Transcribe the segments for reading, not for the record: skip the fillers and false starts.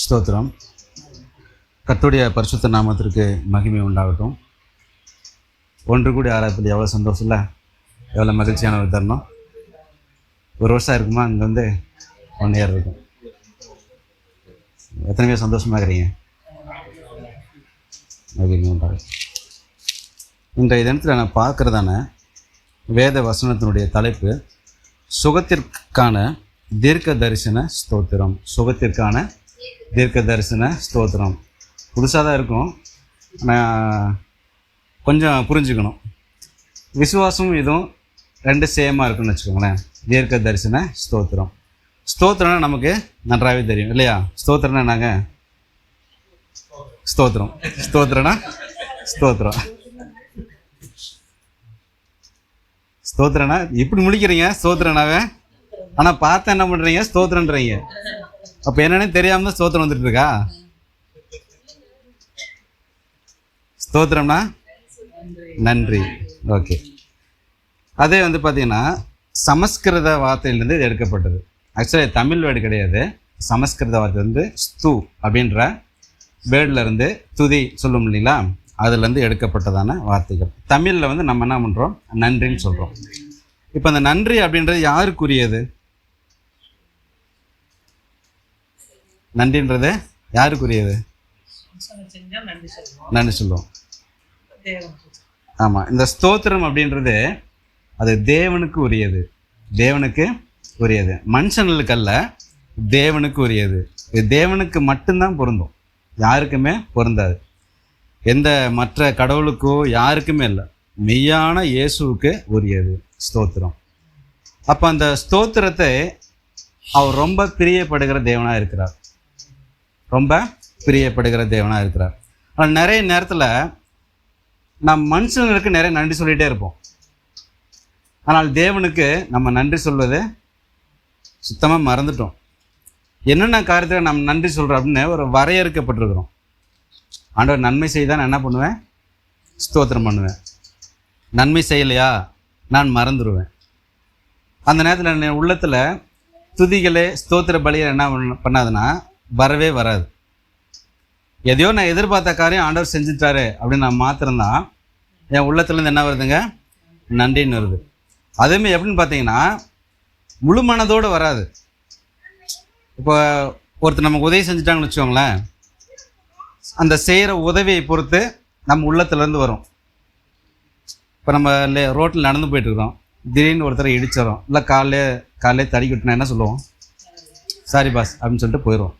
ஸ்தோத்திரம். கர்த்தருடைய பரிசுத்த நாமத்திற்கு மகிமை உண்டாகட்டும். ஒன்று கூடி ஆராய்ச்சியில் எவ்வளோ சந்தோஷம் இல்லை, எவ்வளோ மகிழ்ச்சியான ஒரு தருணம். ஒரு வருஷம் இருக்குமா, இங்கே வந்து 1 இயர் இருக்கும். எத்தனை பேர் சந்தோஷமாக இருக்கிறீங்க? மகிமை உண்டாகும். இன்றைய தினத்தில் நான் பார்க்குறதான வேத வசனத்தினுடைய தலைப்பு சுகத்திற்கான தீர்க்க தரிசன ஸ்தோத்திரம். சுகத்திற்கான தீர்க்க தரிசன ஸ்தோத்திரம். புதுசாக தான் இருக்கும், ஆனால் கொஞ்சம் புரிஞ்சுக்கணும். விசுவாசமும் இதுவும் 2 சேமாக இருக்குன்னு வச்சுக்கோங்களேன். தீர்க்க தரிசன ஸ்தோத்திரம். ஸ்தோத்திரம்னா நமக்கு நன்றாகவே தெரியும் இல்லையா? ஸ்தோத்திரம்னா நாங்கள் ஸ்தோத்திரம், ஸ்தோத்திரம்னா ஸ்தோத்திரம். ஸ்தோத்திரனா இப்படி முடிக்கிறீங்க ஸ்தோத்திரனாவே, ஆனால் பார்த்தா என்ன பண்ணுறீங்க? ஸ்தோத்திரன்றீங்க. அப்போ என்னன்னு தெரியாமல் தான் ஸ்தோத்திரம் வந்துட்டு இருக்கா? ஸ்தோத்திரம்னா நன்றி. ஓகே, அதே வந்து பார்த்தீங்கன்னா சமஸ்கிருத வார்த்தையிலேருந்து இது எடுக்கப்பட்டது. ஆக்சுவலி தமிழ் வேர்டு கிடையாது. சமஸ்கிருத வார்த்தை வந்து ஸ்து அப்படின்ற வேர்டில் இருந்து துதி சொல்லும் இல்லைங்களா, அதுலேருந்து எடுக்கப்பட்டதான வார்த்தைகள். தமிழில் வந்து நம்ம என்ன பண்ணுறோம்? நன்றின்னு சொல்கிறோம். இப்போ அந்த நன்றி அப்படின்றது யாருக்குரியது? நன்றின்றது யாருக்குரியது? நன்றி சொல்லுவோம். ஆமாம், இந்த ஸ்தோத்திரம் அப்படின்றது அது தேவனுக்கு உரியது. தேவனுக்கு உரியது, மனுஷங்களுக்கு அல்ல, தேவனுக்கு உரியது. இது தேவனுக்கு மட்டும்தான் பொருந்தும், யாருக்குமே பொருந்தாது. எந்த மற்ற கடவுளுக்கோ யாருக்குமே இல்லை, மெய்யான இயேசுவுக்கு உரியது ஸ்தோத்திரம். அப்போ அந்த ஸ்தோத்திரத்தை அவர் ரொம்ப பிரியப்படுகிற தேவனாக இருக்கிறார். ரொம்ப பிரியப்படுகிற தேவனாக இருக்கிறார். ஆனால் நிறைய நேரத்தில் நம் மனுஷங்களுக்கு நிறைய நன்றி சொல்லிகிட்டே இருப்போம். ஆனால் தேவனுக்கு நம்ம நன்றி சொல்வது சுத்தமாக மறந்துட்டோம். என்னென்ன காரியத்தில் நம்ம நன்றி சொல்கிறோம் அப்படின்னு ஒரு வரையறுக்கப்பட்டிருக்கிறோம். ஆண்டவர் நன்மை செய்தால் நான் என்ன பண்ணுவேன்? ஸ்தோத்திரம் பண்ணுவேன். நன்மை செய்யலையா நான் மறந்துடுவேன். அந்த நேரத்தில் என் உள்ளத்தில் துதிகளே ஸ்தோத்திர பலியை என்ன பண்ணாதுன்னா வரவே வராது. எதையோ நான் எதிர்பார்த்த காரியம் ஆண்டவர் செஞ்சுட்டாரு அப்படின்னு நான் மாத்திரம்தான் என் உள்ளத்துலேருந்து என்ன வருதுங்க? நன்றின்னு வருது. அதேமாதிரி எப்படின்னு பார்த்தீங்கன்னா முழு மனதோடு வராது. இப்போ ஒருத்தர் நமக்கு உதவி செஞ்சுட்டாங்கன்னு வச்சுக்கோங்களேன், அந்த செய்கிற உதவியை பொறுத்து நம்ம உள்ளத்துலேருந்து வரும். இப்போ நம்ம ரோட்டில் நடந்து போயிட்டுருக்கோம், திடீர்னு ஒருத்தரை இடிச்சிடறோம், இல்லை காலையிலே தடிக்கிட்டோன்னா என்ன சொல்லுவோம்? சாரி பாஸ் அப்படின்னு சொல்லிட்டு போயிடுவோம்.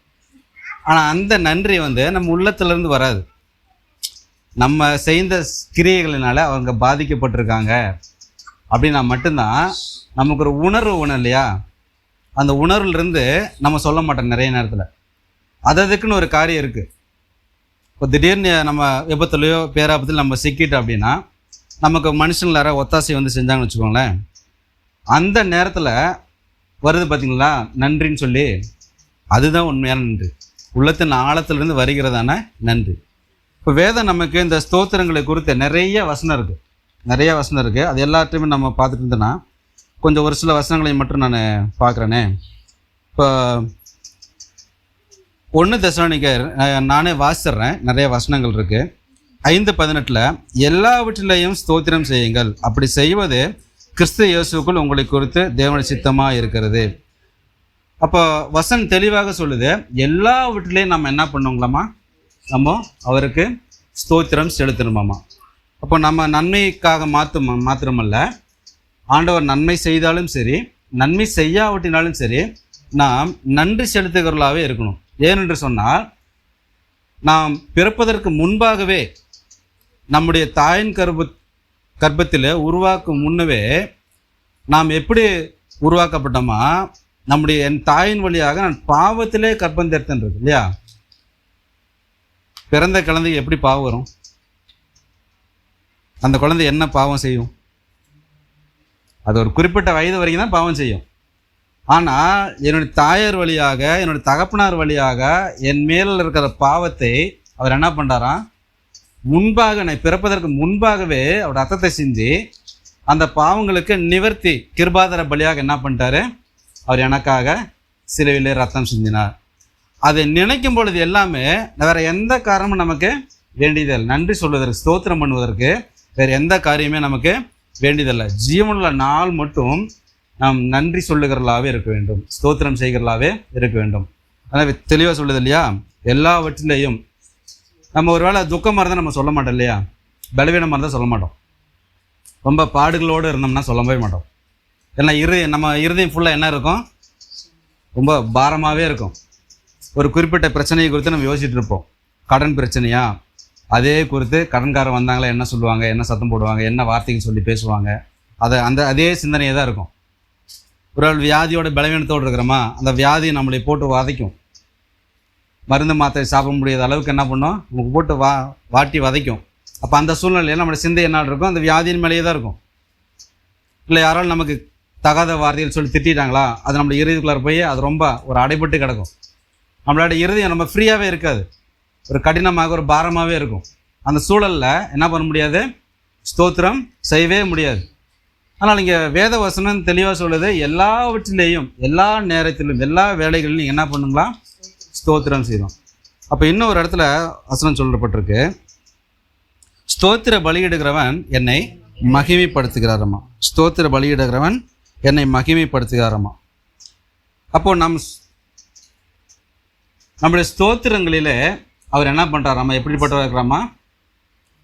ஆனால் அந்த நன்றி வந்து நம்ம உள்ளத்துலேருந்து வராது. நம்ம செய்த கிரியைகளினால அவங்க பாதிக்கப்பட்டிருக்காங்க அப்படின்னா மட்டும்தான் நமக்கு ஒரு உணர்வு வேணும் இல்லையா? அந்த உணர்வுலேருந்து நம்ம சொல்ல மாட்டோம் நிறைய நேரத்தில். அதுக்குன்னு ஒரு காரியம் இருக்குது. இப்போ திடீர்னு நம்ம விபத்துலையோ பேராபத்தில் நம்ம சிக்கிட்டோம் அப்படின்னா நமக்கு மனுஷங்களை யாராவது ஒத்தாசை வந்து செஞ்சாங்கன்னு வச்சுக்கோங்களேன், அந்த நேரத்தில் வருது பார்த்தீங்களா நன்றின்னு சொல்லி, அதுதான் உண்மையான நன்றி, உள்ளத்தின் ஆழத்திலிருந்து வருகிறதான நன்றி. இப்போ வேதம் நமக்கு இந்த ஸ்தோத்திரங்களை குறித்து நிறைய வசனம் இருக்குது. அது எல்லாத்தையுமே நம்ம பார்த்துட்டு இருந்தோன்னா கொஞ்சம் ஒரு சில வசனங்களை மட்டும் நான் பார்க்குறேனே. இப்போ 1 தெசலோனிக்கர் நானே வாசிடுறேன், நிறைய வசனங்கள் இருக்குது. 5:18 எல்லாவற்றிலையும் ஸ்தோத்திரம் செய்யுங்கள், அப்படி செய்வது கிறிஸ்து இயேசுக்குள் உங்களை குறித்து தேவனுடைய சித்தமாக இருக்கிறது. அப்போ வசனம் தெளிவாக சொல்லுது, எல்லாவற்றிலையும் நம்ம என்ன பண்ணுவோங்களாமா? நம்ம அவருக்கு ஸ்தோத்திரம் செலுத்தணுமாமா. அப்போ நம்ம நன்மைக்காக மாத்திரமல்ல, ஆண்டவர் நன்மை செய்தாலும் சரி நன்மை செய்யாவிட்டினாலும் சரி நாம் நன்றி செலுத்துகிறவர்களாகவே இருக்கணும். ஏனென்று சொன்னால் நாம் பிறப்பதற்கு முன்பாகவே நம்முடைய தாயின் கர்ப்பத்தில் உருவாக்கும் முன்னவே நாம் எப்படி உருவாக்கப்பட்டோமா, என் தாயின் வழியாக நான் பாவத்திலே கர்ப்பம் தரித்தேன் இருக்கு இல்லையா? பிறந்த குழந்தைக்கு எப்படி பாவம் வரும்? அந்த குழந்தை என்ன பாவம் செய்யும்? அது ஒரு குறிப்பிட்ட வயது வரைக்கும் தான் பாவம் செய்யும். ஆனால் என்னுடைய தாயார் வழியாக, என்னுடைய தகப்பனார் வழியாக என் மேலில் இருக்கிற பாவத்தை அவர் என்ன பண்ணுறாராம்? முன்பாக நான் பிறப்பதற்கு முன்பாகவே அவர் ரத்தத்தை சிந்தி அந்த பாவங்களுக்கு நிவர்த்தி கிருபாதார பலியாக என்ன பண்ணிட்டாரு? அவர் எனக்காக சிலுவையிலே ரத்தம் சிந்தினார். அதை நினைக்கும் பொழுது எல்லாமே வேற எந்த காரணமும் நமக்கு வேண்டியதில்லை. நன்றி சொல்வதற்கு, ஸ்தோத்திரம் பண்ணுவதற்கு வேறு எந்த காரியமே நமக்கு வேண்டியதில்லை. ஜீவனுள்ள நாள் மட்டும் நாம் நன்றி சொல்லுகிறவர்களாகவே இருக்க வேண்டும், ஸ்தோத்திரம் செய்கிறவர்களாகவே இருக்க வேண்டும். அதாவது தெளிவாக சொல்லுது இல்லையா, எல்லாவற்றிலையும் நம்ம ஒரு வேளை துக்கமாக இருந்தால் நம்ம சொல்ல மாட்டோம் இல்லையா, பலவீனமாக இருந்தால் சொல்ல மாட்டோம், ரொம்ப பாடுகளோடு இருந்தோம்னா சொல்லவே மாட்டோம். ஏன்னா நம்ம இருதயம் ஃபுல்லாக என்ன இருக்கும், ரொம்ப பாரமாகவே இருக்கும். ஒரு குறிப்பிட்ட பிரச்சனையை குறித்து நம்ம யோசிச்சுட்டு இருப்போம். கடன் பிரச்சனையா, அதே குறித்து கடன்காரன் வந்தாங்களா என்ன சொல்லுவாங்க, என்ன சத்தம் போடுவாங்க, என்ன வார்த்தைகள் சொல்லி பேசுவாங்க, அதே சிந்தனையே தான் இருக்கும். ஒரு ஆள் வியாதியோட பலவீனத்தோடு இருக்கிறோமா, அந்த வியாதியை நம்மளை போட்டு வதைக்கும். மருந்து மாத்திரை சாப்பிட முடியாத அளவுக்கு என்ன பண்ணோம், நமக்கு போட்டு வாட்டி வதைக்கும். அப்போ அந்த சூழ்நிலையில் நம்மளோட சிந்தை என்ன இருக்கும், அந்த வியாதியின் மேலேயே தான் இருக்கும். இல்லை யாராலும் நமக்கு தகாத வார்த்தைகள் சொல்லி திட்டாங்களா, அது நம்மளோட இறுதிக்குள்ளார போய் அது ரொம்ப ஒரு அடைபட்டு கிடக்கும். நம்மளோட இறுதியம் நம்ம ஃப்ரீயாகவே இருக்காது, ஒரு கடினமாக ஒரு பாரமாகவே இருக்கும். அந்த சூழலில் என்ன பண்ண முடியாது, ஸ்தோத்திரம் செய்யவே முடியாது. ஆனால் இங்கே வேத வசனம் தெளிவாக சொல்லுது, எல்லாவற்றிலேயும் எல்லா நேரத்திலும் எல்லா வேலைகளிலும் நீங்கள் என்ன பண்ணுங்களா, ஸ்தோத்திரம் செய்யணும். அப்போ இன்னும் ஒரு இடத்துல வசனம் சொல்லப்பட்டிருக்கு, ஸ்தோத்திர பலியிடுகிறவன் என்னை மகிமைப்படுத்துகிறாரம்மா, ஸ்தோத்திர பலியிடுகிறவன் என்னை மகிமைப்படுத்துகிறாரம்மா. அப்போது நம்முடைய ஸ்தோத்திரங்களிலே அவர் என்ன பண்ணுறாராம்மா, எப்படிப்பட்டவர் இருக்கிறாமா,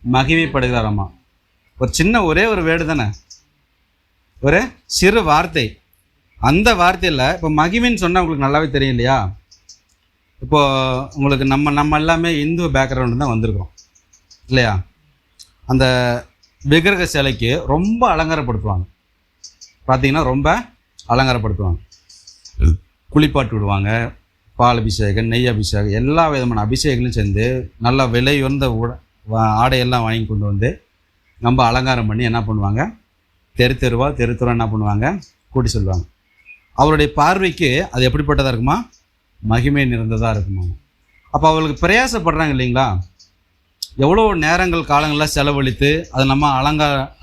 மகிமைப்படுகிறாராம்மா. ஒரு சின்ன ஒரே ஒரு வேர்டு தானே, ஒரு சிறு வார்த்தை. அந்த வார்த்தையில் இப்போ மகிமைன்னு சொன்னால் உங்களுக்கு நல்லாவே தெரியும் இல்லையா. இப்போது உங்களுக்கு நம்ம எல்லாமே இந்து பேக்ரவுண்டு தான் வந்திருக்கிறோம் இல்லையா. அந்த விக்கிரக சிலைக்கு ரொம்ப அலங்காரப்படுத்துவாங்க, பார்த்தீங்கன்னா ரொம்ப அலங்காரப்படுத்துவாங்க, குளிப்பாட்டு விடுவாங்க, பால் அபிஷேகம், நெய் அபிஷேகம், எல்லா விதமான அபிஷேகங்களும் சேர்ந்து நல்லா விலை உயர்ந்த ஆடையெல்லாம் வாங்கி கொண்டு வந்து ரொம்ப அலங்காரம் பண்ணி என்ன பண்ணுவாங்க, தெருவா என்ன பண்ணுவாங்க, கூட்டி சொல்லுவாங்க. அவருடைய பார்வைக்கு அது எப்படிப்பட்டதாக இருக்குமா, மகிமை நிறைந்ததாக இருக்குமா. அப்போ அவர்களுக்கு பிரயாசப்படுறாங்க இல்லைங்களா, எவ்வளோ நேரங்கள் காலங்கள்லாம் செலவழித்து அதை நம்ம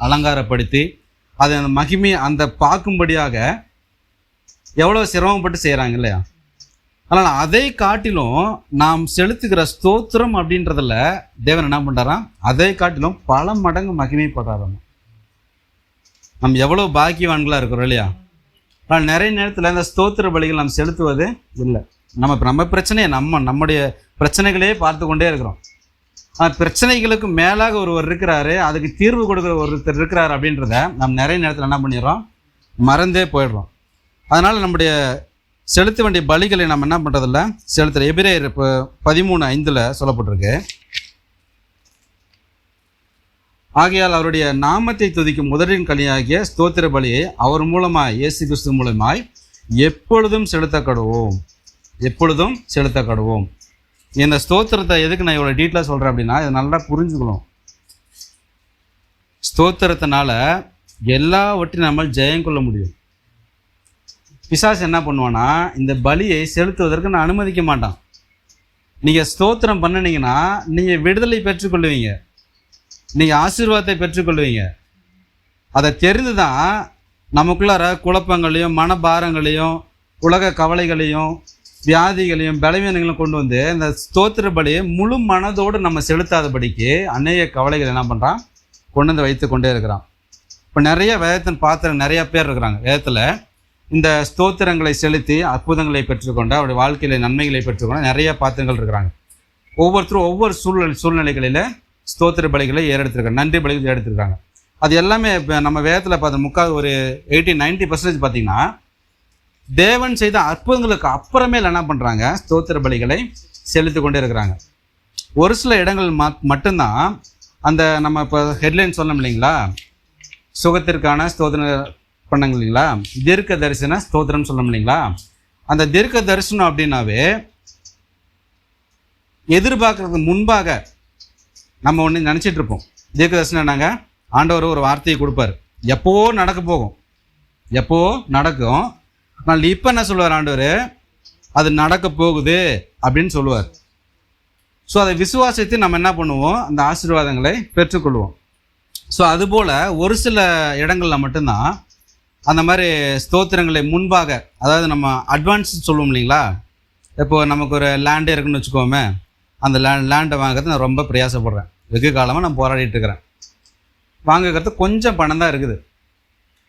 அலங்காரப்படுத்தி அதை அந்த மகிமை அந்த பார்க்கும்படியாக எவ்வளோ சிரமப்பட்டு செய்கிறாங்க இல்லையா. அதனால் அதை காட்டிலும் நாம் செலுத்துகிற ஸ்தோத்திரம் அப்படின்றதில் தேவன் என்ன பண்ணுறாராம், அதை காட்டிலும் பல மடங்கு மகிமைப்படுறாராம். நம்ம எவ்வளோ பாக்கியவான்களாக இருக்கிறோம் இல்லையா. ஆனால் நிறைய நேரத்தில் இந்த ஸ்தோத்திர பலிகள் நம்ம செலுத்துவது இல்லை. நம்ம பிரச்சனையை நம்முடைய பிரச்சனைகளே பார்த்து கொண்டே இருக்கிறோம். பிரச்சனைகளுக்கு மேலாக ஒருவர் இருக்கிறாரு, அதுக்கு தீர்வு கொடுக்குற ஒருத்தர் இருக்கிறார் அப்படின்றத நம்ம நிறைய நேரத்தில் என்ன பண்ணிடுறோம், மறந்தே போயிடுறோம். அதனால் நம்முடைய செலுத்த வேண்டிய பலிகளை நம்ம என்ன பண்ணுறதில்ல, செலுத்துகிற. எபிரேயர் 13:5 சொல்லப்பட்டிருக்கு, ஆகையால் அவருடைய நாமத்தை துதிக்கும் முதலின் கனியாகிய ஸ்தோத்திர பலியை அவர் மூலமாய், இயேசு கிறிஸ்து மூலமாய் எப்பொழுதும் செலுத்தக்கடுவோம், எப்பொழுதும் செலுத்தக்கடுவோம். இந்த ஸ்தோத்திரத்தை எதுக்கு நான் இவ்வளோ டீட்டெயிலாக சொல்கிறேன் அப்படின்னா, இதை நல்லா புரிஞ்சுக்கணும். ஸ்தோத்திரத்தினால எல்லாவற்றையும் நம்ம ஜெயம் கொள்ள முடியும். பிசாசு என்ன பண்ணுவான்னா, இந்த பலியை செலுத்துவதற்கு நான் அனுமதிக்க மாட்டான். நீங்கள் ஸ்தோத்திரம் பண்ணினீங்கன்னா நீங்கள் விடுதலை பெற்றுக்கொள்ளுவீங்க, நீங்கள் ஆசீர்வாதத்தை பெற்றுக்கொள்வீங்க. அதை தெரிந்து தான் நமக்குள்ளார குழப்பங்களையும் மனபாரங்களையும் உலக கவலைகளையும் வியாதிகளையும் பலவீனங்களையும் கொண்டு வந்து இந்த ஸ்தோத்திர பலியை முழு மனதோடு நம்ம செலுத்தாதபடிக்கு அநேக கவலைகள் என்ன பண்ணுறான், கொண்டு வந்து வைத்து கொண்டே இருக்கிறான். இப்போ நிறைய வேதத்தின் பாத்திர நிறைய பேர் இருக்கிறாங்க. வேதத்தில் இந்த ஸ்தோத்திரங்களை செலுத்தி அற்புதங்களை பெற்றுக்கொண்டு அவருடைய வாழ்க்கையில் நன்மைகளை பெற்றுக்கொண்டு நிறைய பாத்திரங்கள் இருக்கிறாங்க. ஒவ்வொருத்தரும் ஒவ்வொரு சூழ்நிலைகளில் ஸ்தோத்திர பலிகளை ஏறெடுத்திருக்காங்க, நன்றி பலிகள் எடுத்திருக்காங்க. அது எல்லாமே இப்போ நம்ம வேதத்தில் பார்த்த ஒரு 80-90% பார்த்திங்கன்னா தேவன் செய்த அற்புதங்களுக்கு அப்புறமேல் என்ன பண்ணுறாங்க, ஸ்தோத்திர பலிகளை செலுத்தி கொண்டே இருக்கிறாங்க. ஒரு சில இடங்கள் மட்டும்தான் அந்த நம்ம இப்போ ஹெட்லைன் சொன்னோம் இல்லைங்களா, சுகத்திற்கான ஸ்தோத்திரம் பண்ணாங்க இல்லைங்களா, தீர்க்க தரிசன ஸ்தோத்திரம் சொல்லணும் இல்லைங்களா. அந்த தீர்க்க தரிசனம் அப்படின்னாவே எதிர்பார்க்கறதுக்கு முன்பாக நம்ம ஒன்று நினச்சிட்டு இருப்போம். தீர்க்க தரிசனம் என்னங்க, ஆண்டவர் ஒரு வார்த்தையை கொடுப்பார், எப்போ நடக்க போகும், எப்போ நடக்கும். ஆனால் இப்போ என்ன சொல்லுவார் ஆண்டவர், அது நடக்க போகுது அப்படின்னு சொல்லுவார். ஸோ அதை விசுவாசத்தை நம்ம என்ன பண்ணுவோம், அந்த ஆசீர்வாதங்களை பெற்றுக்கொள்வோம். ஸோ அதுபோல் ஒரு சில இடங்களில் மட்டும்தான் அந்த மாதிரி ஸ்தோத்திரங்களை முன்பாக, அதாவது நம்ம அட்வான்ஸ் சொல்லுவோம் இல்லைங்களா, இப்போது நமக்கு ஒரு லேண்டே இருக்குன்னு வச்சுக்கோமே, அந்த லேண்டை வாங்குறது நான் ரொம்ப பிரயாசப்படுறேன். வெகு காலமாக நான் போராடிட்டு இருக்கிறேன். வாங்குறது கொஞ்சம் பணம் தான் இருக்குது.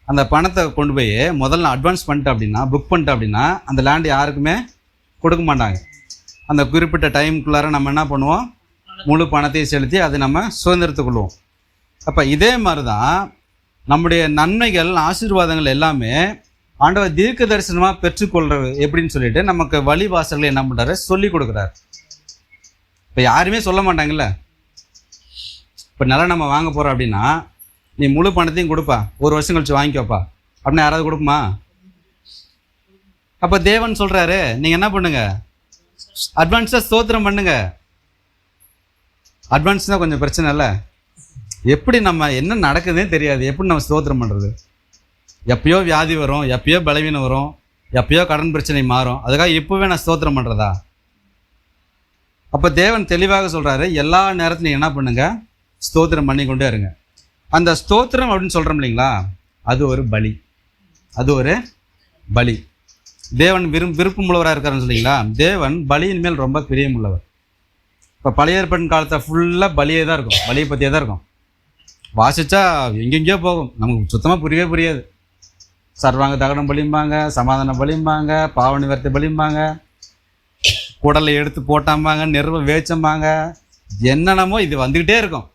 அந்த பணத்தை கொண்டு போய் முதல்ல அட்வான்ஸ் பண்ணிட்டேன் அப்படின்னா, புக் பண்ணிட்டேன் அப்படின்னா, அந்த லேண்டு யாருக்குமே கொடுக்க மாட்டாங்க. அந்த குறிப்பிட்ட டைமுக்குள்ளார நம்ம என்ன பண்ணுவோம், முழு பணத்தையும் செலுத்தி அதை நம்ம சுதந்திரத்துக்கொள்வோம். அப்போ இதே மாதிரி தான் நம்முடைய நன்மைகள், ஆசீர்வாதங்கள் எல்லாமே ஆண்டவர் தீர்க்க தரிசனமாக பெற்றுக்கொள்றது எப்படின்னு சொல்லிட்டு நமக்கு வழிவாசல்களை என்ன பண்ணுறாரு, சொல்லி கொடுக்குறாரு. இப்போ யாருமே சொல்ல மாட்டாங்கல்ல. இப்போ நிலம் நம்ம வாங்க போகிறோம் அப்படின்னா, நீ முழு பணத்தையும் கொடுப்பா, ஒரு வருஷம் கழிச்சு வாங்கிக்கோப்பா அப்படின்னு யாராவது கொடுக்குமா? அப்போ தேவன் சொல்கிறாரு, நீங்கள் என்ன பண்ணுங்க, அட்வான்ஸாக ஸ்தோத்திரம் பண்ணுங்க. அட்வான்ஸ் தான் கொஞ்சம் பிரச்சனை இல்லை. எப்படி நம்ம என்ன நடக்குதுன்னே தெரியாது, எப்படி நம்ம ஸ்தோத்திரம் பண்ணுறது? எப்பயோ வியாதி வரும், எப்பயோ பலவீனம் வரும், எப்பயோ கடன் பிரச்சனை மாறும், அதுக்காக இப்போவே நான் ஸ்தோத்திரம் பண்ணுறதா? அப்போ தேவன் தெளிவாக சொல்கிறாரு, எல்லா நேரத்துலையும் என்ன பண்ணுங்க, ஸ்தோத்திரம் பண்ணி கொண்டே இருங்க. அந்த ஸ்தோத்திரம் அப்படின்னு சொல்கிறோம் இல்லைங்களா, அது ஒரு பலி. அது ஒரு பலி. தேவன் விருப்பமுள்ளவராக இருக்காருன்னு சொல்லிங்களா, தேவன் பலியின் மேல் ரொம்ப பிரியமுள்ளவர். இப்போ பழைய ஏற்பாட்டின் காலத்தை ஃபுல்லாக பலியே தான் இருக்கும், பலியை பற்றியே தான் இருக்கும். வாசித்தா எங்கெங்கேயோ போகும், நமக்கு சுத்தமாக புரியவே புரியாது. சர்வாங்க தகனம் பலிம்பாங்க, சமாதான பலிம்பாங்க, பாவ நிவர்த்தி பலிம்பாங்க, குடலை எடுத்து போட்டாம்பாங்க, நெருவை வேச்சம்பாங்க, என்னென்னமோ இது வந்துக்கிட்டே இருக்கும்.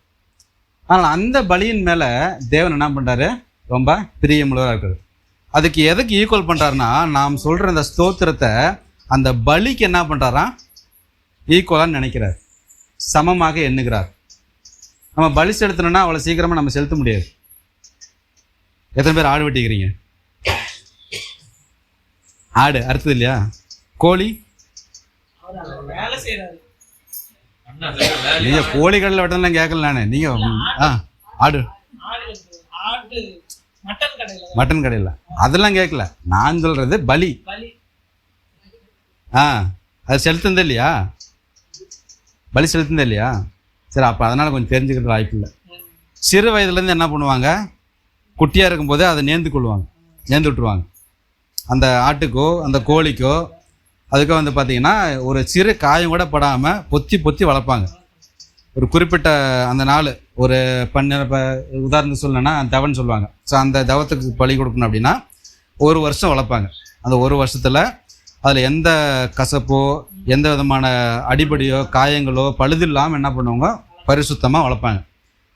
ஆனால் அந்த பலியின் மேலே தேவன் என்ன பண்ணுறாரு, ரொம்ப பிரியமுள்ளவராக இருக்காரு. அதுக்கு எதுக்கு ஈக்குவல் பண்ணுறாருன்னா, நாம் சொல்கிற அந்த ஸ்தோத்திரத்தை அந்த பலிக்கு என்ன பண்ணுறாராம், ஈக்குவலாக நினைக்கிறார், சமமாக எண்ணுகிறார். நம்ம பலி செலுத்தணும்னா அவ்வளோ சீக்கிரமாக நம்ம செலுத்த முடியாது. எத்தனை பேர் ஆடு வெட்டிக்கிறீங்க? ஆடு அறுத்தது இல்லையா? கோழி, நீங்க கோழிகளில் வெட்டலாம் கேட்கல நானு. நீங்க ஆடு மட்டன் கடையில் அதெல்லாம் கேட்கல. நான் சொல்றது பலி. அது செலுத்துனதே இல்லையா? பலி செலுத்துனதே இல்லையா? சரி, அப்போ அதனால் கொஞ்சம் தெரிஞ்சுக்கிறது வாய்ப்பு இல்லை. சிறு வயதுலேருந்து என்ன பண்ணுவாங்க, குட்டியாக இருக்கும்போதே அதை நேர்ந்து கொள்வாங்க, நேர்ந்து விட்டுருவாங்க. அந்த ஆட்டுக்கோ அந்த கோழிக்கோ அதுக்கோ வந்து பார்த்திங்கன்னா ஒரு சிறு காயம் கூட படாமல் பொத்தி பொத்தி வளர்ப்பாங்க. ஒரு குறிப்பிட்ட அந்த நாள் ஒரு இப்போ உதாரணத்துக்கு சொல்லணும்னா தவன்னு சொல்லுவாங்க. ஸோ அந்த தவத்துக்கு பலி கொடுக்கணும் அப்படின்னா ஒரு வருஷம் வளர்ப்பாங்க. அந்த ஒரு வருஷத்தில் அதில் எந்த கசப்போ எந்த விதமான அடிபடியோ காயங்களோ பழுது இல்லாமல் என்ன பண்ணுவாங்க, பரிசுத்தமாக வளர்ப்பாங்க.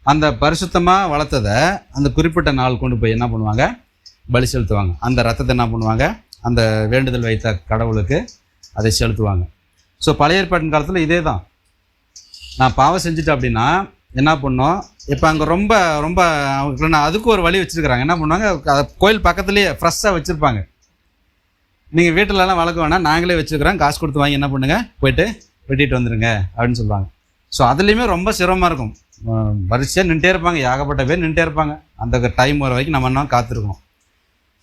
அந்த பரிசுத்தமாக வளர்த்ததை அந்த குறிப்பிட்ட நாள் கொண்டு போய் என்ன பண்ணுவாங்க, பலி செலுத்துவாங்க. அந்த ரத்தத்தை என்ன பண்ணுவாங்க, அந்த வேண்டுதல் வைத்த கடவுளுக்கு அதை செலுத்துவாங்க. ஸோ பழைய ஏற்பாட்டின் காலத்தில் இதே தான். நான் பாவம் செஞ்சுட்டேன் அப்படின்னா என்ன பண்ணோம், இப்போ அங்கே ரொம்ப ரொம்ப அவங்க அதுக்கு ஒரு வழி வச்சுருக்கிறாங்க. என்ன பண்ணுவாங்க, கோயில் பக்கத்துலேயே ஃப்ரெஷ்ஷாக வச்சுருப்பாங்க. நீங்கள் வீட்டிலலாம் வளர்க்க வேணாம், நாங்களே வச்சுருக்கிறோம், காசு கொடுத்து வாங்கி என்ன பண்ணுங்கள், போய்ட்டு வெட்டிட்டு வந்துடுங்க அப்படின்னு சொல்லுவாங்க. ஸோ அதுலேயுமே ரொம்ப சிரமமாக இருக்கும். வரிசையாக நின்றுட்டே இருப்பாங்க, ஏகப்பட்ட பேர் நின்றுட்டே இருப்பாங்க. அந்த டைம் வர வரைக்கும் நம்ம என்ன காத்திருக்கணும்.